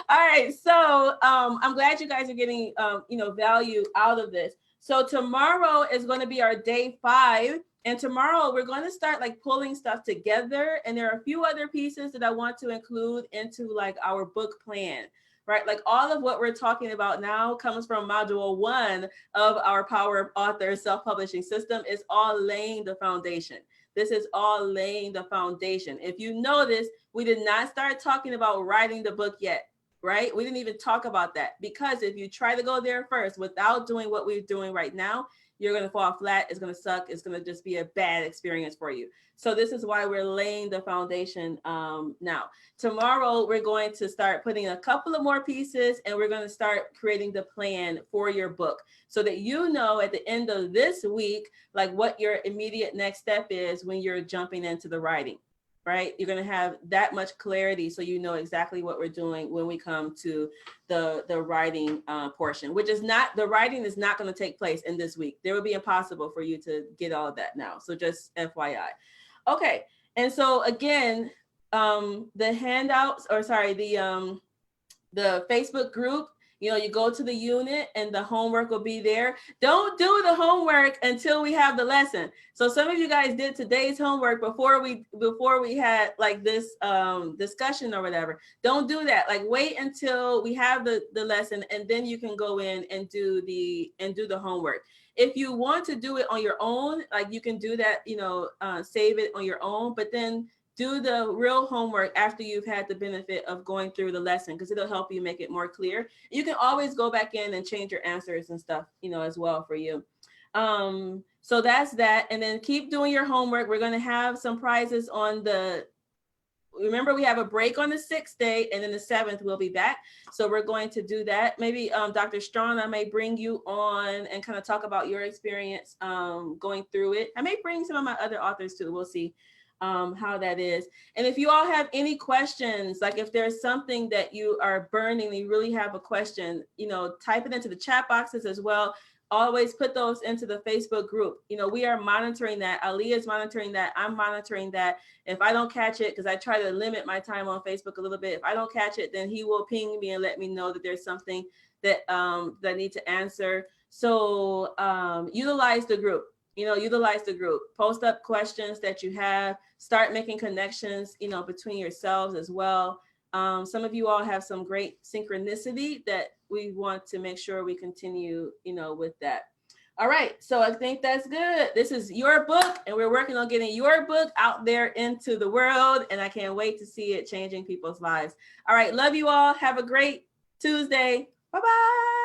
All right, so I'm glad you guys are getting you know, value out of this. So tomorrow is going to be our day 5. And tomorrow we're going to start like pulling stuff together. And there are a few other pieces that I want to include into like our book plan, right? Like all of what we're talking about now comes from module 1 of our Power of Authors self-publishing system. Is all laying the foundation. This is all laying the foundation. If you notice, we did not start talking about writing the book yet. Right? We didn't even talk about that because if you try to go there first without doing what we're doing right now, you're going to fall flat. It's going to suck. It's going to just be a bad experience for you. So this is why we're laying the foundation now. Tomorrow, we're going to start putting a couple of more pieces and we're going to start creating the plan for your book so that you know at the end of this week, like what your immediate next step is when you're jumping into the writing. Right? You're going to have that much clarity so you know exactly what we're doing when we come to the writing portion, which is not, the writing is not going to take place in this week. There would be impossible for you to get all of that now. So just FYI. Okay. And so again, the handouts, or sorry, the Facebook group, you know, you go to the unit and the homework will be there. Don't do the homework until we have the lesson. So some of you guys did today's homework before we had like this discussion or whatever. Don't do that. Like wait until we have the lesson and then you can go in and do the homework. If you want to do it on your own, like you can do that, you know, save it on your own, but then do the real homework after you've had the benefit of going through the lesson because it'll help you make it more clear. You can always go back in and change your answers and stuff, you know, as well for you. So that's that. And then keep doing your homework. We're going to have some prizes on remember we have a break on the 6th day and then the 7th we'll be back. So we're going to do that. Maybe Dr. Strong, I may bring you on and kind of talk about your experience going through it. I may bring some of my other authors too. We'll see how that is. And if you all have any questions, like if there's something that you are burning, you really have a question, you know, type it into the chat boxes as well. Always put those into the Facebook group. You know, we are monitoring that. Ali is monitoring that. I'm monitoring that. If I don't catch it, because I try to limit my time on Facebook a little bit. If I don't catch it, then he will ping me and let me know that there's something that that I need to answer. So utilize the group. You know, utilize the group, post up questions that you have, start making connections, you know, between yourselves as well. Some of you all have some great synchronicity that we want to make sure we continue, you know, with that. All right, so I think that's good. This is your book and we're working on getting your book out there into the world and I can't wait to see it changing people's lives. All right, love you all. Have a great Tuesday. Bye-bye.